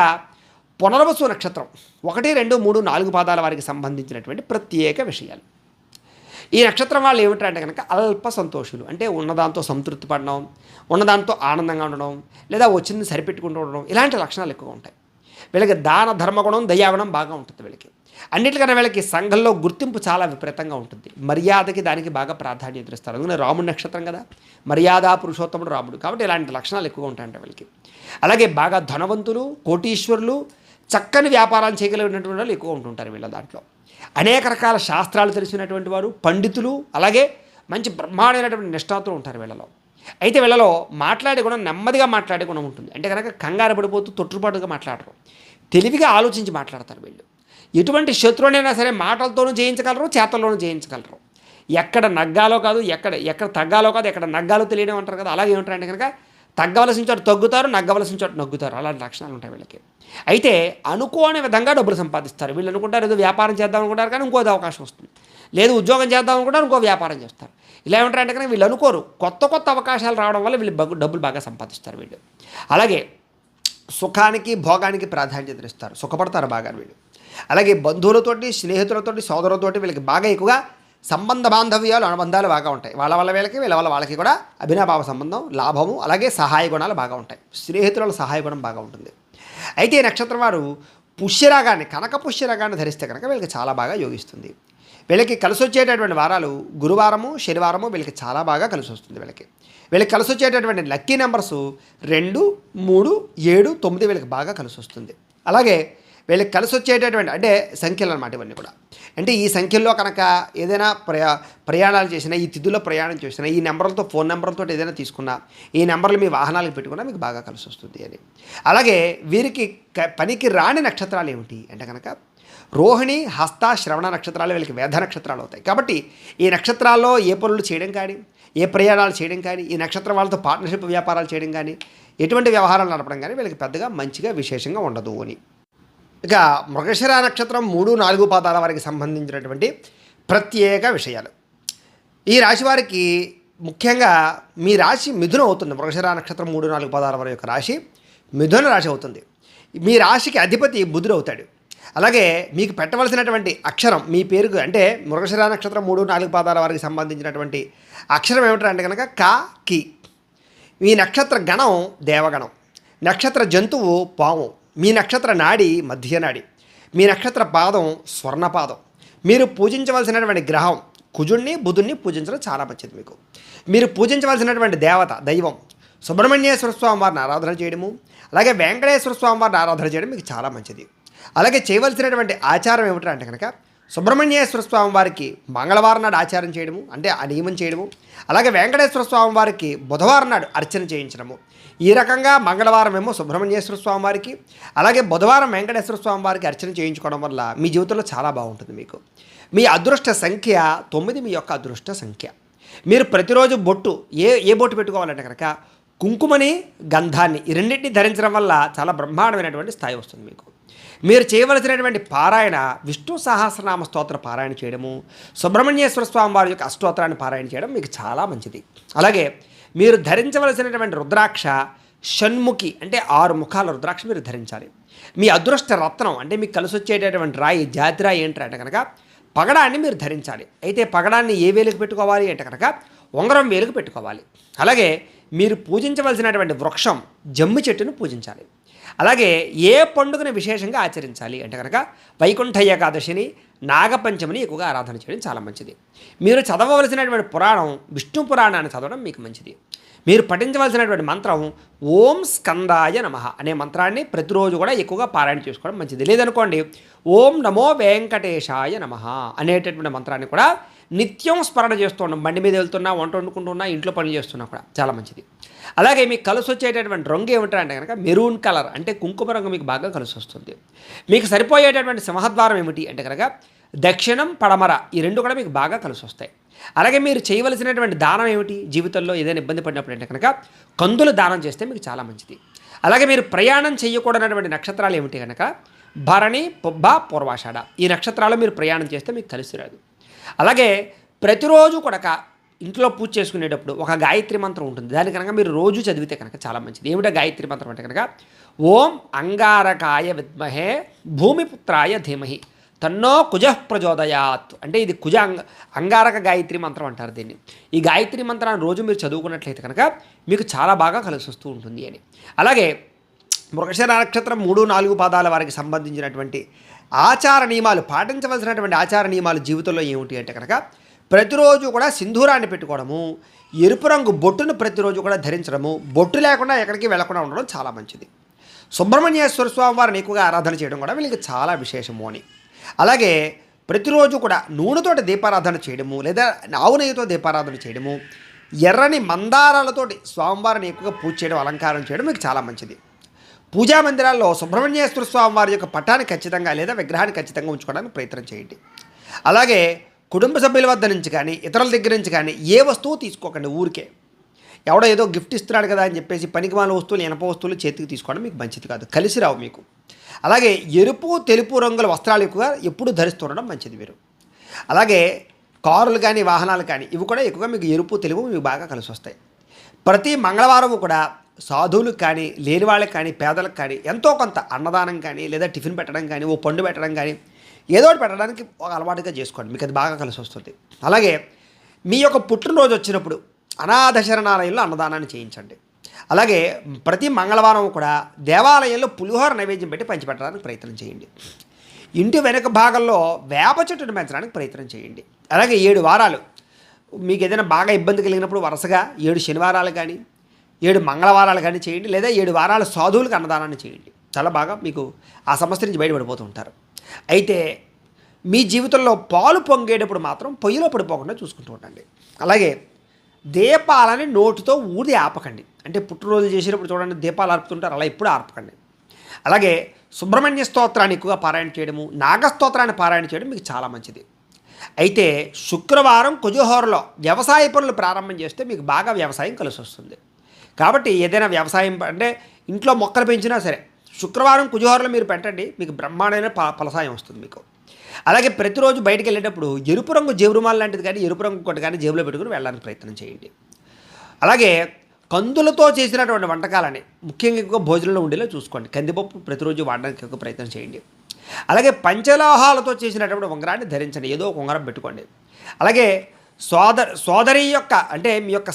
పునర్వసు నక్షత్రం 1, 2, 3, 4 పాదాల వారికి సంబంధించినటువంటి ప్రత్యేక విషయాలు. ఈ నక్షత్రం వాళ్ళు ఏమిటంటే కనుక అల్ప సంతోషులు. అంటే ఉన్నదాంతో సంతృప్తి పడడం, ఉన్నదాంతో ఆనందంగా ఉండడం, లేదా వచ్చింది సరిపెట్టుకుంటూ ఉండడం, ఇలాంటి లక్షణాలు ఎక్కువగా ఉంటాయి వీళ్ళకి. దాన ధర్మగుణం, దయాగుణం బాగా ఉంటుంది వీళ్ళకి. అన్నిటికన్నా వీళ్ళకి సంఘంలో గుర్తింపు చాలా విపరీతంగా ఉంటుంది. మర్యాదకి దానికి బాగా ప్రాధాన్యత ఇస్తారు. అందుకని రాముడి నక్షత్రం కదా, మర్యాద పురుషోత్తముడు రాముడు. కాబట్టి ఇలాంటి లక్షణాలు ఎక్కువగా ఉంటాయంట వీళ్ళకి. అలాగే బాగా ధనవంతులు, కోటీశ్వరులు, చక్కని వ్యాపారాలు చేయగలిగినటువంటి వాళ్ళు ఎక్కువ ఉంటుంటారు వీళ్ళ దాంట్లో. అనేక రకాల శాస్త్రాలు తెలిసినటువంటి వారు, పండితులు, అలాగే మంచి బ్రహ్మాండమైనటువంటి నిష్ఠాతులు ఉంటారు వీళ్ళలో. అయితే వీళ్ళలో మాట్లాడే గుణం, నెమ్మదిగా మాట్లాడే గుణం ఉంటుంది. అంటే కనుక కంగారు పడిపోతూ తొట్టుపాటుగా మాట్లాడరు. తెలివిగా ఆలోచించి మాట్లాడతారు వీళ్ళు. ఎటువంటి శత్రువునైనా సరే మాటలతోనూ జయించగలరు, చేతల్లోనూ జయించగలరు. ఎక్కడ నగ్గాలో కాదు, ఎక్కడ తగ్గాలో కాదు, ఎక్కడ నగ్గాలో తెలియడం అంటారు కదా, అలాగే ఏమంటారంటే కనుక తగ్గవలసిన చోట తగ్గుతారు, నగ్గవలసిన చోట నగ్గుతారు. అలాంటి లక్షణాలు ఉంటాయి వీళ్ళకి. అయితే అనుకోని విధంగా డబ్బులు సంపాదిస్తారు. వీళ్ళు అనుకుంటారు ఏదో వ్యాపారం చేద్దాం అనుకుంటారు, కానీ ఇంకోది అవకాశం వస్తుంది. లేదు ఉద్యోగం చేద్దాం అనుకుంటారు, ఇంకో వ్యాపారం చేస్తారు. ఇలా ఏమంటారంటే కనుక వీళ్ళు అనుకోరు, కొత్త అవకాశాలు రావడం వల్ల వీళ్ళు డబ్బులు బాగా సంపాదిస్తారు వీళ్ళు. అలాగే సుఖానికి భోగానికి ప్రాధాన్యత ఇస్తారు, సుఖపడతారు బాగా వీళ్ళు. అలాగే బంధువులతోటి, స్నేహితులతోటి, సోదరులతోటి వీళ్ళకి బాగా ఎక్కువగా సంబంధ బాంధవ్యాలు, అనుబంధాలు బాగా ఉంటాయి. వాళ్ళ వల్ల వీళ్ళకి, వీళ్ళ వల్ల వాళ్ళకి కూడా అభినాభావ సంబంధం, లాభము, అలాగే సహాయ గుణాలు బాగా ఉంటాయి. స్నేహితుల సహాయ గుణం బాగా ఉంటుంది. అయితే ఈ నక్షత్రం వారు పుష్యరాగాన్ని, కనక పుష్యరాగాన్ని ధరిస్తే కనుక వీళ్ళకి చాలా బాగా యోగిస్తుంది. వీళ్ళకి కలిసి వచ్చేటటువంటి వారాలు గురువారము, శనివారము వీళ్ళకి చాలా బాగా కలిసి వస్తుంది. వీళ్ళకి కలిసి వచ్చేటటువంటి లక్కీ నెంబర్స్ 2, 3, 7, 9 వీళ్ళకి బాగా కలిసి వస్తుంది. అలాగే వీళ్ళకి కలిసి వచ్చేటటువంటి అంటే సంఖ్యలు అన్నమాట ఇవన్నీ కూడా. అంటే ఈ సంఖ్యల్లో కనుక ఏదైనా ప్రయాణాలు చేసినా, ఈ తిథుల్లో ప్రయాణం చేసినా, ఈ నెంబర్లతో ఫోన్ నెంబర్లతో ఏదైనా తీసుకున్నా, ఈ నెంబర్లు మీ వాహనాలకు పెట్టుకున్నా మీకు బాగా కలిసి వస్తుంది అని. అలాగే వీరికి పనికి రాని నక్షత్రాలు ఏమిటి అంటే కనుక రోహిణి, హస్త, శ్రవణ నక్షత్రాలు వీళ్ళకి వేద నక్షత్రాలు అవుతాయి. కాబట్టి ఈ నక్షత్రాల్లో ఏ పనులు చేయడం కానీ, ఏ ప్రయాణాలు చేయడం కానీ, ఈ నక్షత్రం వాళ్ళతో పార్ట్నర్షిప్ వ్యాపారాలు చేయడం కానీ, ఎటువంటి వ్యవహారాలు నడపడం కానీ వీళ్ళకి పెద్దగా మంచిగా విశేషంగా ఉండదు అని. ఇక మృగశిర నక్షత్రం 3, 4 పాదాల వారికి సంబంధించినటువంటి ప్రత్యేక విషయాలు. ఈ రాశి వారికి ముఖ్యంగా మీ రాశి మిథునం అవుతుంది. మృగశిర నక్షత్రం 3, 4 పాదాల వారి యొక్క రాశి మిథున రాశి అవుతుంది. మీ రాశికి అధిపతి బుధుడు అవుతాడు. అలాగే మీకు పెట్టవలసినటువంటి అక్షరం మీ పేరుకు అంటే మృగశిర నక్షత్రం 3, 4 పాదాల వారికి సంబంధించినటువంటి అక్షరం ఏమిటంటే కనుక క, కి. మీ నక్షత్ర గణం దేవగణం, నక్షత్ర జంతువు పాము, మీ నక్షత్ర నాడి మధ్యనాడి, మీ నక్షత్ర పాదం స్వర్ణపాదం. మీరు పూజించవలసినటువంటి గ్రహం కుజుణ్ణి, బుధుణ్ణి పూజించడం చాలా మంచిది. మీరు పూజించవలసినటువంటి దేవత దైవం సుబ్రహ్మణ్యేశ్వర స్వామి వారిని ఆరాధన చేయడము, అలాగే వెంకటేశ్వర స్వామి వారిని ఆరాధన చేయడం మీకు చాలా మంచిది. అలాగే చేయవలసినటువంటి ఆచారం ఏమిటంటే కనుక సుబ్రహ్మణ్యేశ్వర స్వామి వారికి మంగళవారం నాడు ఆచారం చేయడము, అంటే ఆ నియమం చేయడము, అలాగే వెంకటేశ్వర స్వామి వారికి బుధవారం నాడు అర్చన చేయించడము. ఈ రకంగా మంగళవారం ఏమో సుబ్రహ్మణ్యేశ్వర స్వామి వారికి, అలాగే బుధవారం వెంకటేశ్వర స్వామి వారికి అర్చన చేయించుకోవడం వల్ల మీ జీవితంలో చాలా బాగుంటుంది. మీ అదృష్ట సంఖ్య 9, మీ యొక్క అదృష్ట సంఖ్య. మీరు ప్రతిరోజు బొట్టు ఏ బొట్టు పెట్టుకోవాలంటే కనుక కుంకుమని, గంధాన్ని, ఈ రెండింటిని ధరించడం వల్ల చాలా బ్రహ్మాండమైనటువంటి స్థాయి వస్తుంది. మీరు చేయవలసినటువంటి పారాయణ విష్ణు సహస్రనామ స్తోత్ర పారాయణ చేయడము, సుబ్రహ్మణ్యేశ్వర స్వామి వారి యొక్క అష్టోత్తరాన్ని పారాయణ చేయడం మీకు చాలా మంచిది. అలాగే మీరు ధరించవలసినటువంటి రుద్రాక్ష షణ్ముఖి, అంటే 6 ముఖాల రుద్రాక్ష మీరు ధరించాలి. మీ అదృష్ట రత్నం అంటే మీకు కలిసి వచ్చేటటువంటి రాయి, జాతి రాయి ఏంటంటే కనుక పగడాన్ని మీరు ధరించాలి. అయితే పగడాన్ని ఏ వేలుకు పెట్టుకోవాలి అంటే కనుక ఉంగరం వేలుకు పెట్టుకోవాలి. అలాగే మీరు పూజించవలసినటువంటి వృక్షం జమ్మి చెట్టును పూజించాలి. అలాగే ఏ పండుగను విశేషంగా ఆచరించాలి అంటే కనుక వైకుంఠ ఏకాదశిని, నాగపంచమిని ఎక్కువగా ఆరాధన చేయడం చాలా మంచిది. మీరు చదవవలసినటువంటి పురాణం విష్ణు పురాణాన్ని చదవడం మీకు మంచిది. మీరు పఠించవలసినటువంటి మంత్రం ఓం స్కందాయ నమః అనే మంత్రాన్ని ప్రతిరోజు కూడా ఎక్కువగా పారాయణ చేసుకోవడం మంచిది. లేదనుకోండి ఓం నమో వెంకటేశాయ నమః అనేటటువంటి మంత్రాన్ని కూడా నిత్యం స్మరణ చేస్తూ ఉన్నాం. బండి మీద వెళ్తున్నా, వంట వండుకుంటున్నా, ఇంట్లో పనులు చేస్తున్నా కూడా చాలా మంచిది. అలాగే మీకు కలిసి వచ్చేటటువంటి రంగు ఏమిటంటే కనుక మెరూన్ కలర్, అంటే కుంకుమ రంగు మీకు బాగా కలిసి వస్తుంది. మీకు సరిపోయేటటువంటి సింహద్వారం ఏమిటి అంటే కనుక దక్షిణం, పడమర, ఈ 2 కూడా మీకు బాగా కలిసి వస్తాయి. అలాగే మీరు చేయవలసినటువంటి దానం ఏమిటి, జీవితంలో ఏదైనా ఇబ్బంది పడినప్పుడు అంటే కనుక కందులు దానం చేస్తే మీకు చాలా మంచిది. అలాగే మీరు ప్రయాణం చేయకూడనటువంటి నక్షత్రాలు ఏమిటి కనుక భరణి, పుబ్బ, పూర్వాషాఢ, ఈ నక్షత్రాలు మీరు ప్రయాణం చేస్తే మీకు కలిసి రాదు. అలాగే ప్రతిరోజు కూడా ఇంట్లో పూజ చేసుకునేటప్పుడు ఒక గాయత్రి మంత్రం ఉంటుంది. దాని కనుక మీరు రోజు చదివితే కనుక చాలా మంచిది. ఏమిటో గాయత్రి మంత్రం అంటే కనుక ఓం అంగారకాయ విద్మహే భూమిపుత్రాయ ధీమహి తన్నో కుజ ప్రచోదయాత్, అంటే ఇది అంగారక గాయత్రి మంత్రం అంటారు దీన్ని. ఈ గాయత్రి మంత్రాన్ని రోజు మీరు చదువుకున్నట్లయితే కనుక మీకు చాలా బాగా కలిసి వస్తూ ఉంటుంది అని. అలాగే మృగశిర నక్షత్రం 3, 4 పాదాల వారికి సంబంధించినటువంటి ఆచార నియమాలు, పాటించవలసినటువంటి ఆచార నియమాలు జీవితంలో ఏమిటి అంటే కనుక ప్రతిరోజు కూడా సింధూరాన్ని పెట్టుకోవడము, ఎరుపు రంగు బొట్టును ప్రతిరోజు కూడా ధరించడము, బొట్టు లేకుండా ఎక్కడికి వెళ్లకుండా ఉండడం చాలా మంచిది. సుబ్రహ్మణ్యేశ్వర స్వామి వారిని ఎక్కువగా ఆరాధన చేయడం కూడా వీళ్ళకి చాలా విశేషము అని. అలాగే ప్రతిరోజు కూడా నూనెతోటి దీపారాధన చేయడము, లేదా ఆవు నెయ్యితో దీపారాధన చేయడము, ఎర్రని మందారాలతోటి స్వామివారిని ఎక్కువగా పూజ చేయడం, అలంకారం చేయడం మీకు చాలా మంచిది. పూజా మందిరాల్లో సుబ్రహ్మణ్యేశ్వర స్వామి వారి యొక్క పటాన్ని ఖచ్చితంగా లేదా విగ్రహాన్ని ఖచ్చితంగా ఉంచుకోవడానికి ప్రయత్నం చేయండి. అలాగే కుటుంబ సభ్యుల వద్ద నుంచి కానీ ఇతరుల దగ్గర నుంచి కానీ ఏ వస్తువు తీసుకోకండి. ఊరికే ఎవడో ఏదో గిఫ్ట్ ఇస్తున్నాడు కదా అని చెప్పేసి పనికిమాల వస్తువులు ఇనప వస్తువులు చేతికి తీసుకోవడం మీకు మంచిది కాదు, కలిసి రావు మీకు. అలాగే ఎరుపు తెలుపు రంగుల వస్త్రాలు ఎక్కువగా ఎప్పుడు ధరిస్తుండడం మంచిది మీరు. అలాగే కారులు కానీ వాహనాలు కానీ ఇవి కూడా ఎక్కువగా మీకు ఎరుపు తెలుపు మీకు బాగా కలిసి వస్తాయి. ప్రతి మంగళవారం కూడా సాధువులకు కానీ లేని వాళ్ళకి కానీ పేదలకు కానీ ఎంతో కొంత అన్నదానం కానీ లేదా టిఫిన్ పెట్టడం కానీ ఓ పండు పెట్టడం కానీ ఏదో ఒకటి పెట్టడానికి ఒక అలవాటుగా చేసుకోండి, మీకు అది బాగా కలిసి వస్తుంది. అలాగే మీ యొక్క పుట్టినరోజు వచ్చినప్పుడు అనాథ శరణాలయంలో అన్నదానాన్ని చేయించండి. అలాగే ప్రతి మంగళవారం కూడా దేవాలయంలో పులిహోర నైవేద్యం పెట్టి పంచిపెట్టడానికి ప్రయత్నం చేయండి. ఇంటి వెనక భాగంలో వేప చెట్టును పెంచడానికి ప్రయత్నం చేయండి. అలాగే 7 వారాలు మీకు ఏదైనా బాగా ఇబ్బంది కలిగినప్పుడు వరుసగా 7 శనివారాలు కానీ 7 మంగళవారాలు కానీ చేయండి, లేదా 7 వారాలు సాధువులకు అన్నదానాన్ని చేయండి. చాలా బాగా మీకు ఆ సమస్య నుంచి బయటపడిపోతూ ఉంటారు. అయితే మీ జీవితంలో పాలు పొంగేటప్పుడు మాత్రం పొయ్యిలో పడిపోకుండా చూసుకుంటూ ఉండండి. అలాగే దీపాలని నోటితో ఊది ఆపకండి. అంటే పుట్టినరోజు చేసినప్పుడు చూడండి దీపాలు ఆర్పుతుంటారు, అలా ఎప్పుడు ఆర్పకండి. అలాగే సుబ్రహ్మణ్య స్తోత్రాన్ని ఎక్కువగా పారాయణ చేయడము, నాగస్తోత్రాన్ని పారాయణ చేయడం మీకు చాలా మంచిది. అయితే శుక్రవారం కుజహోరలో వ్యవసాయ పనులు ప్రారంభం చేస్తే మీకు బాగా వ్యవసాయం కలిసి వస్తుంది. కాబట్టి ఏదైనా వ్యవసాయం అంటే ఇంట్లో మొక్కలు పెంచినా సరే శుక్రవారం కుజహోరలో మీరు పెట్టండి, మీకు బ్రహ్మాండమైన ఫలసాయం వస్తుంది మీకు. అలాగే ప్రతిరోజు బయటికి వెళ్ళేటప్పుడు ఎరుపు రంగు జేబురుమాల లాంటిది కానీ ఎరుపు రంగు కొట్టి కానీ జేబులో పెట్టుకుని వెళ్ళడానికి ప్రయత్నం చేయండి. అలాగే కందులతో చేసినటువంటి వంటకాలని ముఖ్యంగా ఎక్కువ భోజనంలో ఉండేలా చూసుకోండి. కందిపప్పు ప్రతిరోజు వాడడానికి ఎక్కువ ప్రయత్నం చేయండి. అలాగే పంచలోహాలతో చేసినటువంటి ఉంగరాన్ని ధరించండి, ఏదో ఒక ఉంగరం పెట్టుకోండి. అలాగే సోదరి యొక్క అంటే మీ యొక్క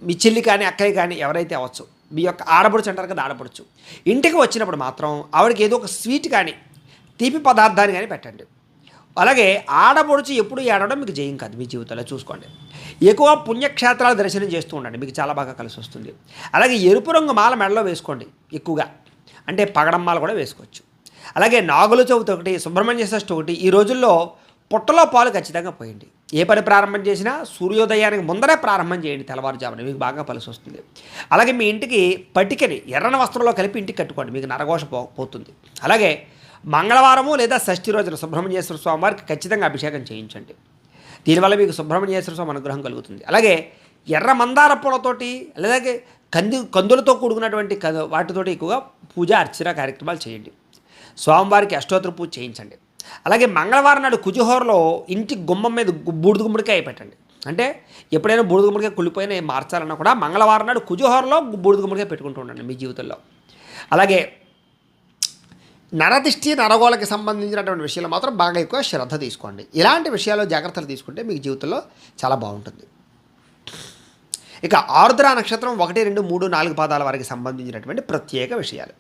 మీ చెల్లి కానీ అక్కయ్య కానీ ఎవరైతే అవ్వచ్చు, మీ యొక్క ఆడపడుచు అంటారు కదా ఆడపడుచు, ఇంటికి వచ్చినప్పుడు మాత్రం ఆవిడకి ఏదో ఒక స్వీట్ కానీ తీపి పదార్థాన్ని కానీ పెట్టండి. అలాగే ఆడపడుచు ఎప్పుడు ఏడవడం మీకు జయం కాదు, మీ జీవితంలో చూసుకోండి. ఎక్కువ పుణ్యక్షేత్రాల దర్శనం చేస్తూ ఉండండి, మీకు చాలా బాగా కలిసి వస్తుంది. అలాగే ఎరుపు రంగు మాల మెడలో వేసుకోండి ఎక్కువగా, అంటే పగడం మాల కూడా వేసుకోవచ్చు. అలాగే నాగుల చవితి ఒకటి, సుబ్రహ్మణ్య షష్ఠి ఒకటి, ఈ రోజుల్లో పుట్టలో పాలు ఖచ్చితంగా పోయండి. ఏ పని ప్రారంభం చేసినా సూర్యోదయానికి ముందరే ప్రారంభం చేయండి, తెల్లవారుజామున మీకు బాగా కలిసి వస్తుంది. అలాగే మీ ఇంటికి పటికని ఎర్రని వస్త్రంలో కలిపి ఇంటికి కట్టుకోండి, మీకు నరఘోష పోతుంది. అలాగే మంగళవారము లేదా షష్ఠి రోజున సుబ్రహ్మణ్యేశ్వర స్వామి వారికి ఖచ్చితంగా అభిషేకం చేయించండి. దీనివల్ల మీకు సుబ్రహ్మణ్యేశ్వర స్వామి అనుగ్రహం కలుగుతుంది. అలాగే ఎర్ర మందార పూలతోటి అలాగే కందులతో కూడుకున్నటువంటి వాటితోటి ఎక్కువగా పూజ అర్చన కార్యక్రమాలు చేయండి. స్వామివారికి అష్టోత్తర పూజ చేయించండి. అలాగే మంగళవారం నాడు కుజహోరలో ఇంటి గుమ్మం మీద బూడిద గుమ్మడికాయ పెట్టండి. అంటే ఎప్పుడైనా బూడిద గుమ్మడికాయ కుళ్ళిపోయినా మార్చాలన్నా కూడా మంగళవారం నాడు కుజహోరలో బూడిద గుమ్మడికాయ పెట్టుకుంటూ ఉండండి మీ జీవితంలో. అలాగే నరదిష్టి నరగోళకి సంబంధించినటువంటి విషయాలు మాత్రం బాగా ఎక్కువ శ్రద్ధ తీసుకోండి. ఇలాంటి విషయాల్లో జాగ్రత్తలు తీసుకుంటే మీకు జీవితంలో చాలా బాగుంటుంది. ఇక ఆరుద్ర నక్షత్రం 1, 2, 3, 4 పాదాల వారికి సంబంధించినటువంటి ప్రత్యేక విషయాలు.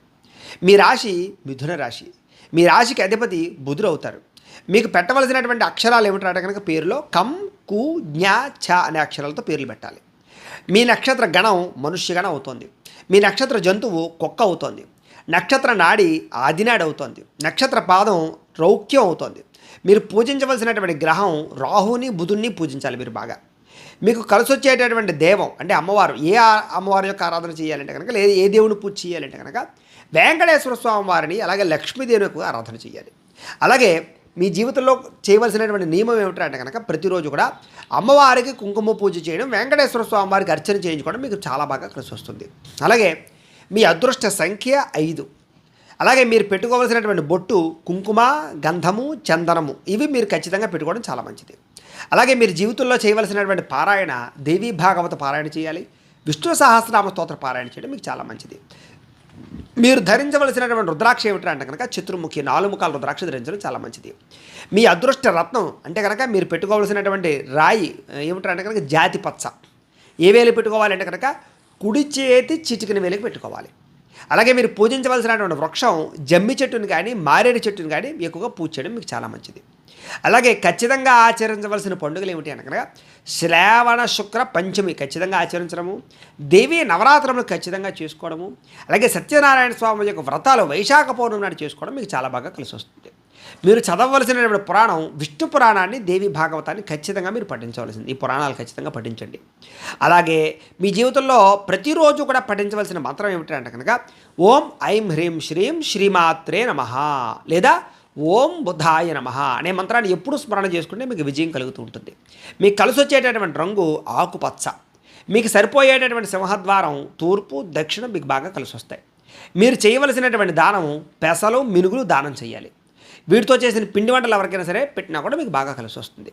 మీ రాశి మిథున రాశి. మీ రాశికి అధిపతి బుధుడు అవుతారు. మీకు పెట్టవలసినటువంటి అక్షరాలు ఏమిటంటే కనుక పేరులో కం, కు, జ్ఞ, ఛ అనే అక్షరాలతో పేర్లు పెట్టాలి. మీ నక్షత్ర గణం మనుష్యగణం అవుతుంది. మీ నక్షత్ర జంతువు కుక్క అవుతుంది. నక్షత్ర నాడి ఆదినాడు అవుతుంది. నక్షత్ర పాదం రౌక్యం అవుతుంది. మీరు పూజించవలసినటువంటి గ్రహం రాహుని బుధుని పూజించాలి మీరు బాగా. మీకు కలిసి వచ్చేటటువంటి దేవం అంటే అమ్మవారు, ఏ అమ్మవారి యొక్క ఆరాధన చేయాలంటే కనుక లేదా ఏ దేవుని పూజ చేయాలంటే కనుక వెంకటేశ్వర స్వామి వారిని అలాగే లక్ష్మీదేవికి ఆరాధన చేయాలి. అలాగే మీ జీవితంలో చేయవలసినటువంటి నియమం ఏమిటంటే కనుక ప్రతిరోజు కూడా అమ్మవారికి కుంకుమ పూజ చేయడం, వెంకటేశ్వర స్వామి వారికి అర్చన చేయించుకోవడం మీకు చాలా బాగా కలిసి వస్తుంది. అలాగే మీ అదృష్ట సంఖ్య 5. అలాగే మీరు పెట్టుకోవాల్సినటువంటి బొట్టు కుంకుమ, గంధము, చందనము ఇవి మీరు ఖచ్చితంగా పెట్టుకోవడం చాలా మంచిది. అలాగే మీరు జీవితంలో చేయవలసినటువంటి పారాయణ దేవీ భాగవత పారాయణ చేయాలి. విష్ణు సహస్రనామ స్తోత్ర పారాయణ చేయడం మీకు చాలా మంచిది. మీరు ధరించవలసినటువంటి రుద్రాక్ష ఏమిటంటే కనుక చతుర్ముఖి 4 ముఖాల రుద్రాక్ష ధరించడం చాలా మంచిది. మీ అదృష్ట రత్నం అంటే కనుక మీరు పెట్టుకోవాల్సినటువంటి రాయి ఏమిటంటే కనుక జాతి పచ్చ. ఏ వేలు పెట్టుకోవాలంటే కనుక కుడి చేతి చిటికిన వేలికి పెట్టుకోవాలి. అలాగే మీరు పూజించవలసినటువంటి వృక్షం జమ్మి చెట్టుని కానీ మారేడు చెట్టుని కానీ ఎక్కువగా పూజ చేయడం మీకు చాలా మంచిది. అలాగే ఖచ్చితంగా ఆచరించవలసిన పండుగలు ఏమిటి అనగా శ్రావణ శుక్ర పంచమి ఖచ్చితంగా ఆచరించడము, దేవీ నవరాత్రులను ఖచ్చితంగా చేసుకోవడము, అలాగే సత్యనారాయణ స్వామి యొక్క వ్రతాలు వైశాఖ పౌర్ణమి నాడు చేసుకోవడం మీకు చాలా బాగా కలిసి వస్తుంది. మీరు చదవవలసినటువంటి పురాణం విష్ణు పురాణాన్ని, దేవి భాగవతాన్ని ఖచ్చితంగా మీరు పఠించవలసింది. ఈ పురాణాలు ఖచ్చితంగా పఠించండి. అలాగే మీ జీవితంలో ప్రతిరోజు కూడా పఠించవలసిన మంత్రం ఏమిటంటే కనుక ఓం ఐం హ్రీం శ్రీం శ్రీమాత్రే నమః లేదా ఓం బుధాయ నమః అనే మంత్రాన్ని ఎప్పుడు స్మరణ చేసుకుంటే మీకు విజయం కలుగుతూ ఉంటుంది. మీకు కలిసి వచ్చేటటువంటి రంగు ఆకుపచ్చ. మీకు సరిపోయేటటువంటి సింహద్వారం తూర్పు, దక్షిణం మీకు బాగా కలిసి వస్తాయి. మీరు చేయవలసినటువంటి దానం పెసలు, మినుగులు దానం చేయాలి. వీటితో చేసిన పిండి వంటలు ఎవరికైనా సరే పెట్టినా కూడా మీకు బాగా కలిసి వస్తుంది.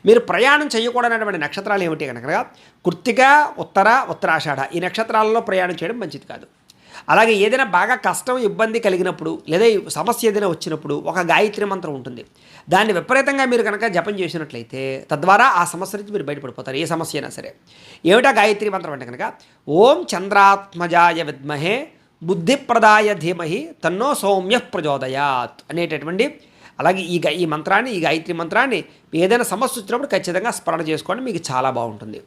మీరు ప్రయాణం చేయకూడనటువంటి నక్షత్రాలు ఏమిటి కనుక కృత్తిక, ఉత్తర, ఉత్తరాషాఢ ఈ నక్షత్రాలలో ప్రయాణం చేయడం మంచిది కాదు. అలాగే ఏదైనా బాగా కష్టం, ఇబ్బంది కలిగినప్పుడు లేదా సమస్య ఏదైనా వచ్చినప్పుడు ఒక గాయత్రి మంత్రం ఉంటుంది. దాన్ని విపరీతంగా మీరు కనుక జపం చేసినట్లయితే తద్వారా ఆ సమస్య నుంచి మీరు బయటపడిపోతారు. ఏ సమస్య అయినా సరే. ఏమిటా గాయత్రి మంత్రం అంటే కనుక ఓం చంద్రాత్మజాయ విద్మహే బుద్ధిప్రదాయ ధీమహి తన్నో సౌమ్య ప్రచోదయాత్ అనేటటువంటి అలాగే ఈ మంత్రాన్ని, ఈ గాయత్రి మంత్రాన్ని ఏదైనా సమస్య వచ్చినప్పుడు ఖచ్చితంగా స్మరణ చేసుకోండి, మీకు చాలా బాగుంటుంది.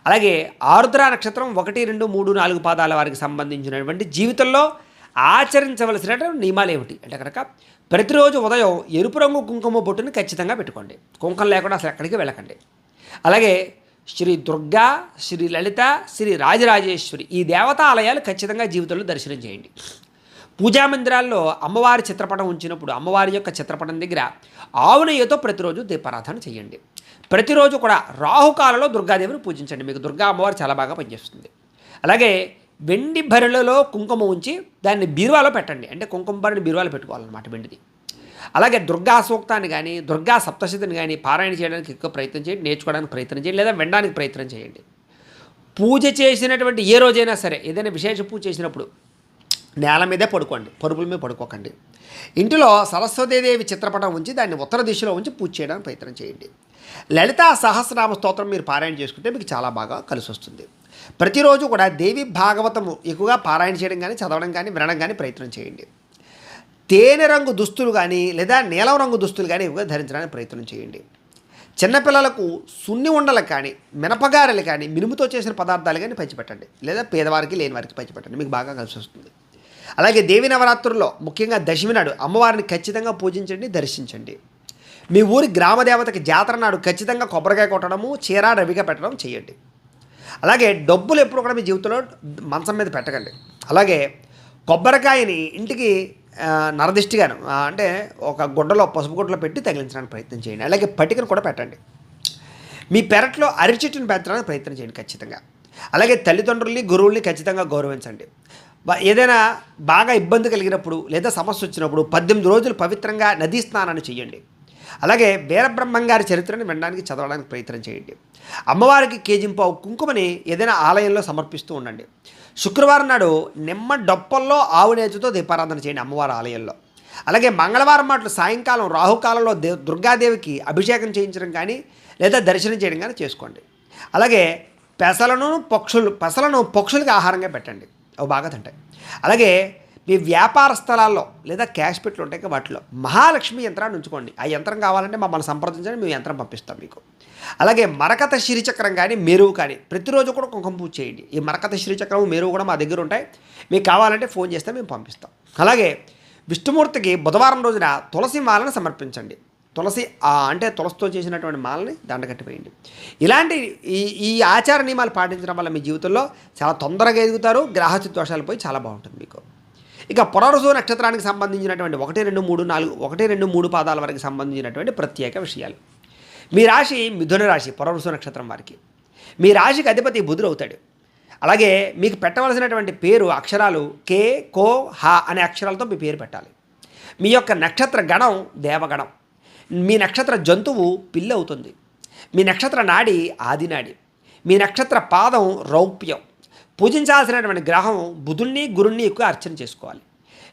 అలాగే ఆరుద్ర నక్షత్రం 1, 2, 3, 4 పాదాల వారికి సంబంధించినటువంటి జీవితంలో ఆచరించవలసినటువంటి నియమాలు ఏమిటి అంటే కనుక ప్రతిరోజు ఉదయం ఎరుపు రంగు కుంకుమ బొట్టుని ఖచ్చితంగా పెట్టుకోండి. కుంకుమ లేకుండా అసలు ఎక్కడికి వెళ్ళకండి. అలాగే శ్రీ దుర్గా, శ్రీ లలిత, శ్రీ రాజరాజేశ్వరి ఈ దేవతా ఆలయాలు ఖచ్చితంగా జీవితంలో దర్శనం చేయండి. పూజా మందిరాల్లో అమ్మవారి చిత్రపటం ఉంచినప్పుడు అమ్మవారి యొక్క చిత్రపటం దగ్గర ఆవు నెయ్యితో ప్రతిరోజు దీపారాధన చేయండి. ప్రతిరోజు కూడా రాహుకాలలో దుర్గాదేవిని పూజించండి. మీకు దుర్గా అమ్మవారు చాలా బాగా పనిచేస్తుంది. అలాగే వెండి భరిలలో కుంకుమ ఉంచి దాన్ని బీరువాలో పెట్టండి. అంటే కుంకుమ భరిని బీరువాలో పెట్టుకోవాలన్నమాట, వెండిది. అలాగే దుర్గా సూక్తాన్ని కానీ దుర్గా సప్తశతిని కానీ పారాయణ చేయడానికి ఎక్కువ ప్రయత్నం చేయండి, నేర్చుకోవడానికి ప్రయత్నం చేయండి, లేదా వినడానికి ప్రయత్నం చేయండి. పూజ చేసినటువంటి ఏ రోజైనా సరే ఏదైనా విశేష పూజ చేసినప్పుడు నేల మీదే పడుకోండి, పరుపుల మీద పడుకోకండి. ఇంటిలో సరస్వతీదేవి చిత్రపటం ఉంచి దాన్ని ఉత్తర దిశలో ఉంచి పూజ చేయడానికి ప్రయత్నం చేయండి. లలితా సహస్రనామ స్తోత్రం మీరు పారాయణ చేసుకుంటే మీకు చాలా బాగా కలిసి వస్తుంది. ప్రతిరోజు కూడా దేవి భాగవతము ఎక్కువగా పారాయణ చేయడం కానీ, చదవడం కానీ, వినడం కానీ ప్రయత్నం చేయండి. తేనె రంగు దుస్తులు కానీ లేదా నీలం రంగు దుస్తులు కానీ ఎక్కువగా ధరించడానికి ప్రయత్నం చేయండి. చిన్నపిల్లలకు సున్ని ఉండలు కానీ, మినపగారెలు కానీ, మినుముతో చేసిన పదార్థాలు కానీ పంచిపెట్టండి, లేదా పేదవారికి లేని వారికి పంచిపెట్టండి, మీకు బాగా కలిసి వస్తుంది. అలాగే దేవి నవరాత్రుల్లో ముఖ్యంగా దశమి నాడు అమ్మవారిని ఖచ్చితంగా పూజించండి, దర్శించండి. మీ ఊరి గ్రామదేవతకి జాతర నాడు ఖచ్చితంగా కొబ్బరికాయ కొట్టడము, చీర రవిగా పెట్టడం చేయండి. అలాగే డబ్బులు ఎప్పుడు కూడా మీ జీవితంలో మంచం మీద పెట్టకండి. అలాగే కొబ్బరికాయని ఇంటికి నరదిష్టిగాను అంటే ఒక గుడ్డలో, పసుపు గుడ్డలో పెట్టి తగిలించడానికి ప్రయత్నం చేయండి. అలాగే పట్టికను కూడా పెట్టండి. మీ పెరట్లో అరటి చెట్టుని పెంచడానికి ప్రయత్నం చేయండి ఖచ్చితంగా. అలాగే తల్లిదండ్రుల్ని, గురువుల్ని ఖచ్చితంగా గౌరవించండి. ఏదైనా బాగా ఇబ్బంది కలిగినప్పుడు లేదా సమస్య వచ్చినప్పుడు 18 రోజులు పవిత్రంగా నదీ స్నానాన్ని చేయండి. అలాగే వీరబ్రహ్మంగారి చరిత్రను వినడానికి, చదవడానికి ప్రయత్నం చేయండి. అమ్మవారికి కేజింపావు కుంకుమని ఏదైనా ఆలయంలో సమర్పిస్తూ ఉండండి. శుక్రవారం నాడు నిమ్మ డొప్పల్లో ఆవు నేతితో దీపారాధన చేయండి అమ్మవారి ఆలయంలో. అలాగే మంగళవారం మాటలు సాయంకాలం రాహుకాలంలో దుర్గాదేవికి అభిషేకం చేయించడం కానీ లేదా దర్శనం చేయడం కానీ చేసుకోండి. అలాగే పెసలను పక్షులకి ఆహారంగా పెట్టండి, అవి బాగా తింటాయి. అలాగే మీ వ్యాపార స్థలాల్లో లేదా క్యాష్ పెట్లు ఉంటాయి వాటిలో మహాలక్ష్మి యంత్రాన్ని ఉంచుకోండి. ఆ యంత్రం కావాలంటే మమ్మల్ని సంప్రదించండి, మేము యంత్రం పంపిస్తాం మీకు. అలాగే మరకత శ్రీచక్రం కానీ, మేరువు కానీ ప్రతిరోజు కూడా కుంకుమ పూజ చేయండి. ఈ మరకత శ్రీచక్రం, మేరువు కూడా మా దగ్గర ఉంటాయి, మీకు కావాలంటే ఫోన్ చేస్తే మేము పంపిస్తాం. అలాగే విష్ణుమూర్తికి బుధవారం రోజున తులసి మాలను సమర్పించండి. తులసితో చేసినటువంటి మాలని దండకట్టిపోయండి. ఇలాంటి ఈ ఆచార నియమాలు పాటించడం వల్ల మీ జీవితంలో చాలా తొందరగా ఎదుగుతారు, గ్రహస్థితి దోషాలు పోయి చాలా బాగుంటుంది మీకు. ఇక పునరుసు నక్షత్రానికి సంబంధించినటువంటి 1, 2, 3 పాదాల వరకు సంబంధించినటువంటి ప్రత్యేక విషయాలు. మీ రాశి మిథున రాశి, పునరుసు నక్షత్రం వారికి. మీ రాశికి అధిపతి బుధుడు అవుతాడు. అలాగే మీకు పెట్టవలసినటువంటి పేరు అక్షరాలు కే, కో, హ అనే అక్షరాలతో మీ పేరు పెట్టాలి. మీ యొక్క నక్షత్ర గణం దేవగణం. మీ నక్షత్ర జంతువు పిల్లి అవుతుంది. మీ నక్షత్ర నాడి ఆదినాడి. మీ నక్షత్ర పాదం రౌప్యం. పూజించాల్సినటువంటి గ్రహం బుధుణ్ణి, గురుణ్ణి ఎక్కువ అర్చన చేసుకోవాలి.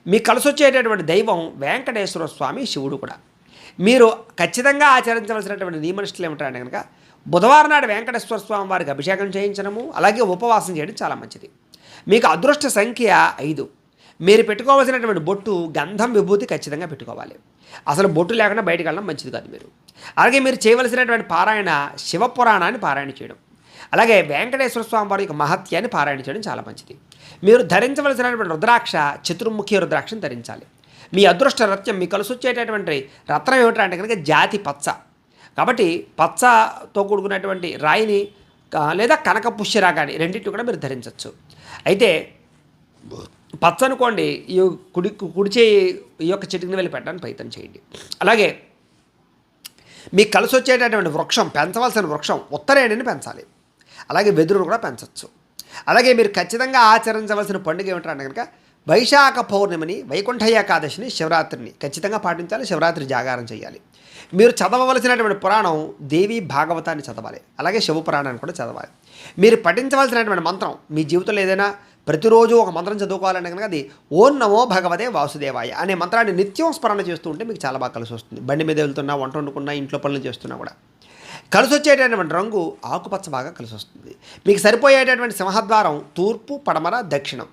మీకు కలిసి వచ్చేటటువంటి దైవం వెంకటేశ్వర స్వామి, శివుడు కూడా. మీరు ఖచ్చితంగా ఆచరించవలసినటువంటి నియమనిష్టలు ఏమిటంటే కనుక బుధవారం నాడు వెంకటేశ్వర స్వామి వారికి అభిషేకం చేయించడము, అలాగే ఉపవాసం చేయడం చాలా మంచిది. మీకు అదృష్ట సంఖ్య 5. మీరు పెట్టుకోవాల్సినటువంటి బొట్టు గంధం, విభూతి ఖచ్చితంగా పెట్టుకోవాలి. అసలు బొట్టు లేకుండా బయటకు వెళ్ళడం మంచిది కాదు మీరు. అలాగే మీరు చేయవలసినటువంటి పారాయణ శివపురాణాన్ని పారాయణ చేయడం, అలాగే వెంకటేశ్వర స్వామి వారి యొక్క మహత్యాన్ని పారాయణ చేయడం చాలా మంచిది. మీరు ధరించవలసినటువంటి రుద్రాక్ష చతుర్ముఖి రుద్రాక్షను ధరించాలి. మీ అదృష్ట రత్నం, మీ కలిసి వచ్చేటటువంటి రత్నం ఏమిటంటే కనుక జాతి పచ్చ. కాబట్టి పచ్చతో కూడుకున్నటువంటి రాయిని లేదా కనక పుష్యరాగాని రెండింటిని కూడా మీరు ధరించవచ్చు. అయితే పచ్చ అనుకోండి, ఈ కుడిచే ఈ యొక్క చిటికిని వెళ్ళి పెట్టడానికి ప్రయత్నం చేయండి. అలాగే మీకు కలిసి వచ్చేటటువంటి వృక్షం, పెంచవలసిన వృక్షం ఉత్తరేణిని పెంచాలి. అలాగే వెదురును కూడా పెంచవచ్చు. అలాగే మీరు ఖచ్చితంగా ఆచరించవలసిన పండుగ ఏమిటంటే కనుక వైశాఖ పౌర్ణమిని, వైకుంఠ ఏకాదశిని, శివరాత్రిని ఖచ్చితంగా పాటించాలి. శివరాత్రి జాగారం చేయాలి. మీరు చదవవలసినటువంటి పురాణం దేవి భాగవతాన్ని చదవాలి. అలాగే శివపురాణాన్ని కూడా చదవాలి. మీరు పఠించవలసినటువంటి మంత్రం, మీ జీవితంలో ఏదైనా ప్రతిరోజు ఒక మంత్రం చదువుకోవాలంటే కనుక అది ఓం నమో భగవతే వాసుదేవాయ అనే మంత్రాన్ని నిత్యం స్మరణ చేస్తూ ఉంటే మీకు చాలా బాగా కలిసి వస్తుంది. బండి మీద వెళ్తున్నా, వంట వండుకున్నా, ఇంట్లో పనులు చేస్తున్నా కూడా కలిసి వచ్చేటటువంటి రంగు ఆకుపచ్చ బాగా కలిసి వస్తుంది. మీకు సరిపోయేటటువంటి సింహద్వారం తూర్పు, పడమర, దక్షిణం.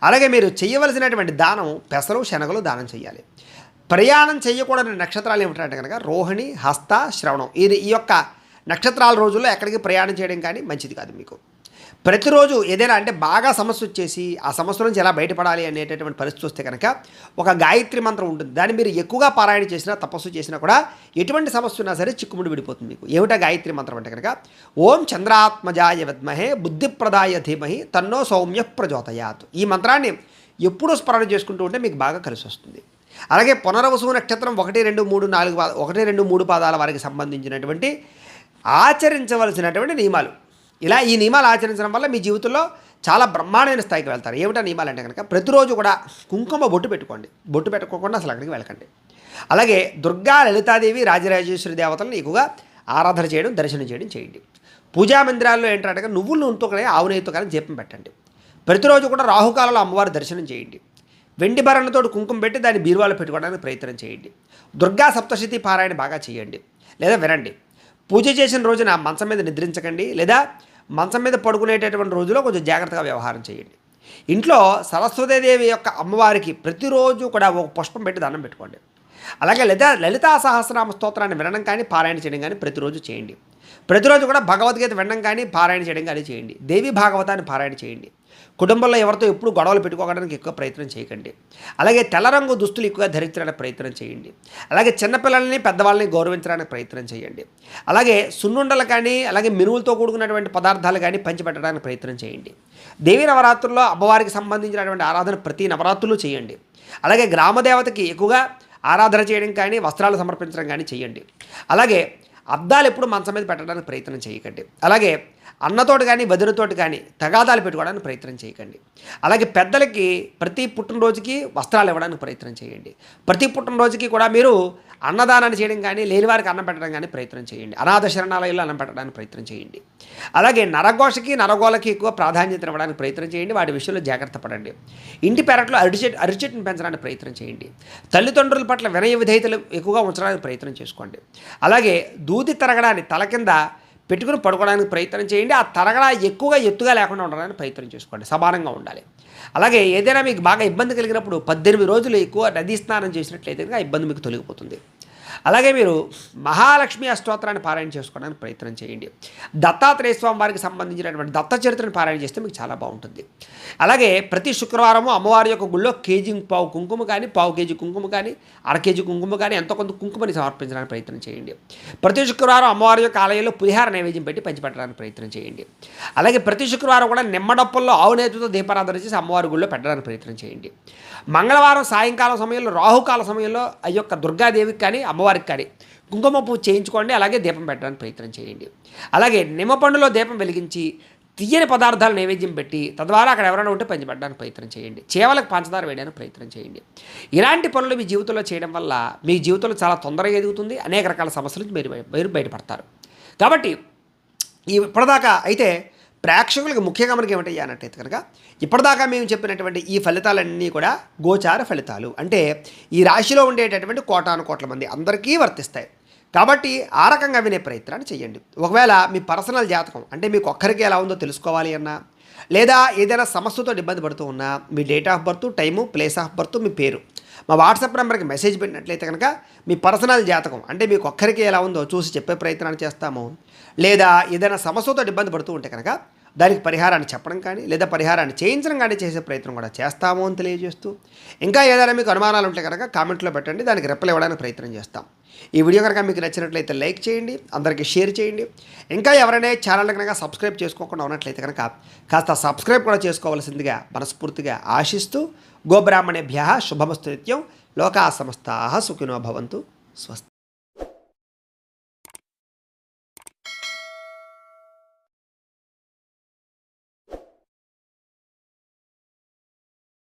అలాగే మీరు చేయవలసినటువంటి దానం పెసలు, శనగలు దానం చేయాలి. ప్రయాణం చేయకూడని నక్షత్రాలు ఏమిటంటే కనుక రోహిణి, హస్త, శ్రవణం. ఈ యొక్క నక్షత్రాల రోజుల్లో ఎక్కడికి ప్రయాణం చేయడం కానీ మంచిది కాదు. మీకు ప్రతిరోజు ఏదైనా అంటే బాగా సమస్య వచ్చేసి ఆ సమస్య నుంచి ఎలా బయటపడాలి అనేటటువంటి పరిస్థితి వస్తే కనుక ఒక గాయత్రి మంత్రం ఉంటుంది. దాన్ని మీరు ఎక్కువగా పారాయణ చేసినా, తపస్సు చేసినా కూడా ఎటువంటి సమస్య ఉన్నా సరే చిక్కుముడి విడిపోతుంది. మీకు ఏమిటా గాయత్రి మంత్రం అంటే కనుక ఓం చంద్రాత్మజాయ విద్మహే బుద్ధిప్రదాయ ధీమహి తన్నో సౌమ్య ప్రచోదయాత్. ఈ మంత్రాన్ని ఎప్పుడూ స్మరణ చేసుకుంటూ ఉంటే మీకు బాగా కలిసి వస్తుంది. అలాగే పునర్వసు నక్షత్రం 1, 2, 3, 4 పాదాల వారికి సంబంధించినటువంటి ఆచరించవలసినటువంటి నియమాలు. ఇలా ఈ నియమాలు ఆచరించడం వల్ల మీ జీవితంలో చాలా బ్రహ్మాండమైన స్థాయికి వెళ్తారు. ఏమిటా నియమాలు అంటే కనుక ప్రతిరోజు కూడా కుంకుమ బొట్టు పెట్టుకోండి. బొట్టు పెట్టుకోకుండా అసలు అక్కడికి వెళ్ళకండి. అలాగే దుర్గా, లలితాదేవి, రాజరాజేశ్వరి దేవతలను ఎక్కువగా ఆరాధన చేయడం, దర్శనం చేయడం చేయండి. పూజా మందిరాల్లో ఏంటంటే నువ్వుల నూనెతో కానీ ఆవు నెయ్యితో కానీ దీపం పెట్టండి. ప్రతిరోజు కూడా రాహుకాలంలో అమ్మవారి దర్శనం చేయండి. వెండి భరణతో కుంకుమ పెట్టి దాన్ని బీరువాలో పెట్టుకోవడానికి ప్రయత్నం చేయండి. దుర్గా సప్తశతి పారాయణ బాగా చేయండి లేదా వినండి. పూజ చేసిన రోజున మంచం మీద నిద్రించకండి, లేదా మంచం మీద పడుకునేటటువంటి రోజులో కొంచెం జాగ్రత్తగా వ్యవహారం చేయండి. ఇంట్లో సరస్వతీదేవి యొక్క అమ్మవారికి ప్రతిరోజు కూడా ఒక పుష్పం పెట్టి దండం పెట్టుకోండి. అలాగే లలితా సహస్రనామ స్తోత్రాన్ని వినడం కానీ పారాయణ చేయడం కానీ ప్రతిరోజు చేయండి. ప్రతిరోజు కూడా భగవద్గీత వినడం కానీ పారాయణ చేయడం కానీ చేయండి. దేవి భాగవతాన్ని పారాయణ చేయండి. కుటుంబంలో ఎవరితో ఎప్పుడు గొడవలు పెట్టుకోవడానికి ఎక్కువ ప్రయత్నం చేయకండి. అలాగే తెల్ల రంగు దుస్తులు ఎక్కువగా ధరించడానికి ప్రయత్నం చేయండి. అలాగే చిన్నపిల్లల్ని, పెద్దవాళ్ళని గౌరవించడానికి ప్రయత్నం చేయండి. అలాగే సున్నుండలు కానీ, అలాగే మినువులతో కూడుకున్నటువంటి పదార్థాలు కానీ పంచిపెట్టడానికి ప్రయత్నం చేయండి. దేవీ నవరాత్రుల్లో అమ్మవారికి సంబంధించినటువంటి ఆరాధన ప్రతి నవరాత్రులు చేయండి. అలాగే గ్రామదేవతకి ఎక్కువగా ఆరాధన చేయడం కానీ, వస్త్రాలు సమర్పించడం కానీ చేయండి. అలాగే అద్దాలు ఎప్పుడు మంచం మీద పెట్టడానికి ప్రయత్నం చేయకండి. అలాగే అన్నతోటి కానీ, వదినతోటి కానీ తగాదాలు పెట్టుకోవడానికి ప్రయత్నం చేయకండి. అలాగే పెద్దలకి ప్రతి పుట్టినరోజుకి వస్త్రాలు ఇవ్వడానికి ప్రయత్నం చేయండి. ప్రతి పుట్టినరోజుకి కూడా మీరు అన్నదానాన్ని చేయడం కానీ, లేనివారికి అన్నం పెట్టడం కానీ ప్రయత్నం చేయండి. అనాథ శరణాలయాల్లో అన్నం పెట్టడానికి ప్రయత్నం చేయండి. అలాగే నరఘోషకి, నరగోళకి ఎక్కువ ప్రాధాన్యత ఇవ్వడానికి ప్రయత్నం చేయండి. వాటి విషయంలో జాగ్రత్త పడండి. ఇంటి పెరట్లో అరిచెట్టును పెంచడానికి ప్రయత్నం చేయండి. తల్లిదండ్రుల పట్ల వినయ విధేయతలు ఎక్కువగా ఉంచడానికి ప్రయత్నం చేసుకోండి. అలాగే దూది తరగడాన్ని తల కింద పెట్టుకుని పడుకోవడానికి ప్రయత్నం చేయండి. ఆ తరగడ ఎక్కువగా ఎత్తుగా లేకుండా ఉండడానికి ప్రయత్నం చేసుకోండి. సమానంగా ఉండాలి. అలాగే ఏదైనా మీకు బాగా ఇబ్బంది కలిగినప్పుడు 18 రోజులు ఎక్కువ నదీ స్నానం చేసినట్లయితే ఆ ఇబ్బంది మీకు తొలగిపోతుంది. అలాగే మీరు మహాలక్ష్మి అష్టోత్తరాన్ని పారాయణ చేసుకోవడానికి ప్రయత్నం చేయండి. దత్తాత్రేయ స్వామి వారికి సంబంధించినటువంటి దత్త చరిత్రను పారాయణ చేస్తే మీకు చాలా బాగుంటుంది. అలాగే ప్రతి శుక్రవారము అమ్మవారి యొక్క గుళ్ళో పావు కుంకుమ కానీ, పావు కేజీ కుంకుమ కానీ, అర కేజీ కుంకుమ కానీ ఎంతో కొంత కుంకుమని సమర్పించడానికి ప్రయత్నం చేయండి. ప్రతి శుక్రవారం అమ్మవారి యొక్క ఆలయంలో పులిహార నైవేద్యం పెట్టి పంచిపెట్టడానికి ప్రయత్నం చేయండి. అలాగే ప్రతి శుక్రవారం కూడా నిమ్మడప్పుల్లో ఆవు నేతితో దీపారాధన చేసి అమ్మవారి గుళ్ళో పెట్టడానికి ప్రయత్నం చేయండి. మంగళవారం సాయంకాలం సమయంలో, రాహుకాల సమయంలో ఆ యొక్క దుర్గాదేవికి కానీ, అమ్మవారికి కానీ కుంకుమ పూజ చేయించుకోండి. అలాగే దీపం పెట్టడానికి ప్రయత్నం చేయండి. అలాగే నిమ్మపండులో దీపం వెలిగించి తీయని పదార్థాలు నైవేద్యం పెట్టి తద్వారా అక్కడ ఎవరైనా ఉంటే పంచిపెట్టడానికి ప్రయత్నం చేయండి. చేవలకు పంచదార వేయడానికి ప్రయత్నం చేయండి. ఇలాంటి పనులు మీ జీవితంలో చేయడం వల్ల మీ జీవితంలో చాలా తొందరగా ఎదుగుతుంది. అనేక రకాల సమస్యల నుంచి మీరు బయటపడతారు. కాబట్టి ఇప్పటిదాకా అయితే ప్రేక్షకులకు ముఖ్య గమనిక ఏమిటి అన్నట్టయితే కనుక ఇప్పటిదాకా మేము చెప్పినటువంటి ఈ ఫలితాలన్నీ కూడా గోచార ఫలితాలు. అంటే ఈ రాశిలో ఉండేటటువంటి కోటాను కోట్ల మంది అందరికీ వర్తిస్తాయి. కాబట్టి ఆ రకంగా వినే ప్రయత్నాన్ని చేయండి. ఒకవేళ మీ పర్సనల్ జాతకం అంటే మీకు ఒక్కరికి ఎలా ఉందో తెలుసుకోవాలి అన్నా, లేదా ఏదైనా సమస్యతో ఇబ్బంది పడుతూ ఉన్నా మీ date of birth, time, place of birth, మీ పేరు మా వాట్సాప్ నెంబర్కి మెసేజ్ పెట్టినట్లయితే కనుక మీ పర్సనల్ జాతకం అంటే మీకు ఒక్కరికి ఎలా ఉందో చూసి చెప్పే ప్రయత్నాన్ని చేస్తాము. లేదా ఏదైనా సమస్యతో ఇబ్బంది పడుతూ ఉంటే కనుక దానికి పరిహారాన్ని చెప్పడం కానీ లేదా పరిహారాన్ని చేయించడం కానీ చేసే ప్రయత్నం కూడా చేస్తాము అని తెలియజేస్తూ, ఇంకా ఏదైనా మీకు అనుమానాలు ఉంటే కనుక కామెంట్లో పెట్టండి, దానికి రిప్లై ఇవ్వడానికి ప్రయత్నం చేస్తాం. ఈ వీడియో కనుక మీకు నచ్చినట్లయితే లైక్ చేయండి, అందరికీ షేర్ చేయండి. ఇంకా ఎవరైనా ఛానల్ కనుక సబ్స్క్రైబ్ చేసుకోకుండా ఉన్నట్లయితే కనుక కాస్త సబ్స్క్రైబ్ కూడా చేసుకోవాల్సిందిగా మనస్ఫూర్తిగా ఆశిస్తూ, గోబ్రాహ్మణేభ్యः శుభమస్తు నిత్యం, లోకా సమస్తాః సుఖినో భవంతు. స్వస్తి.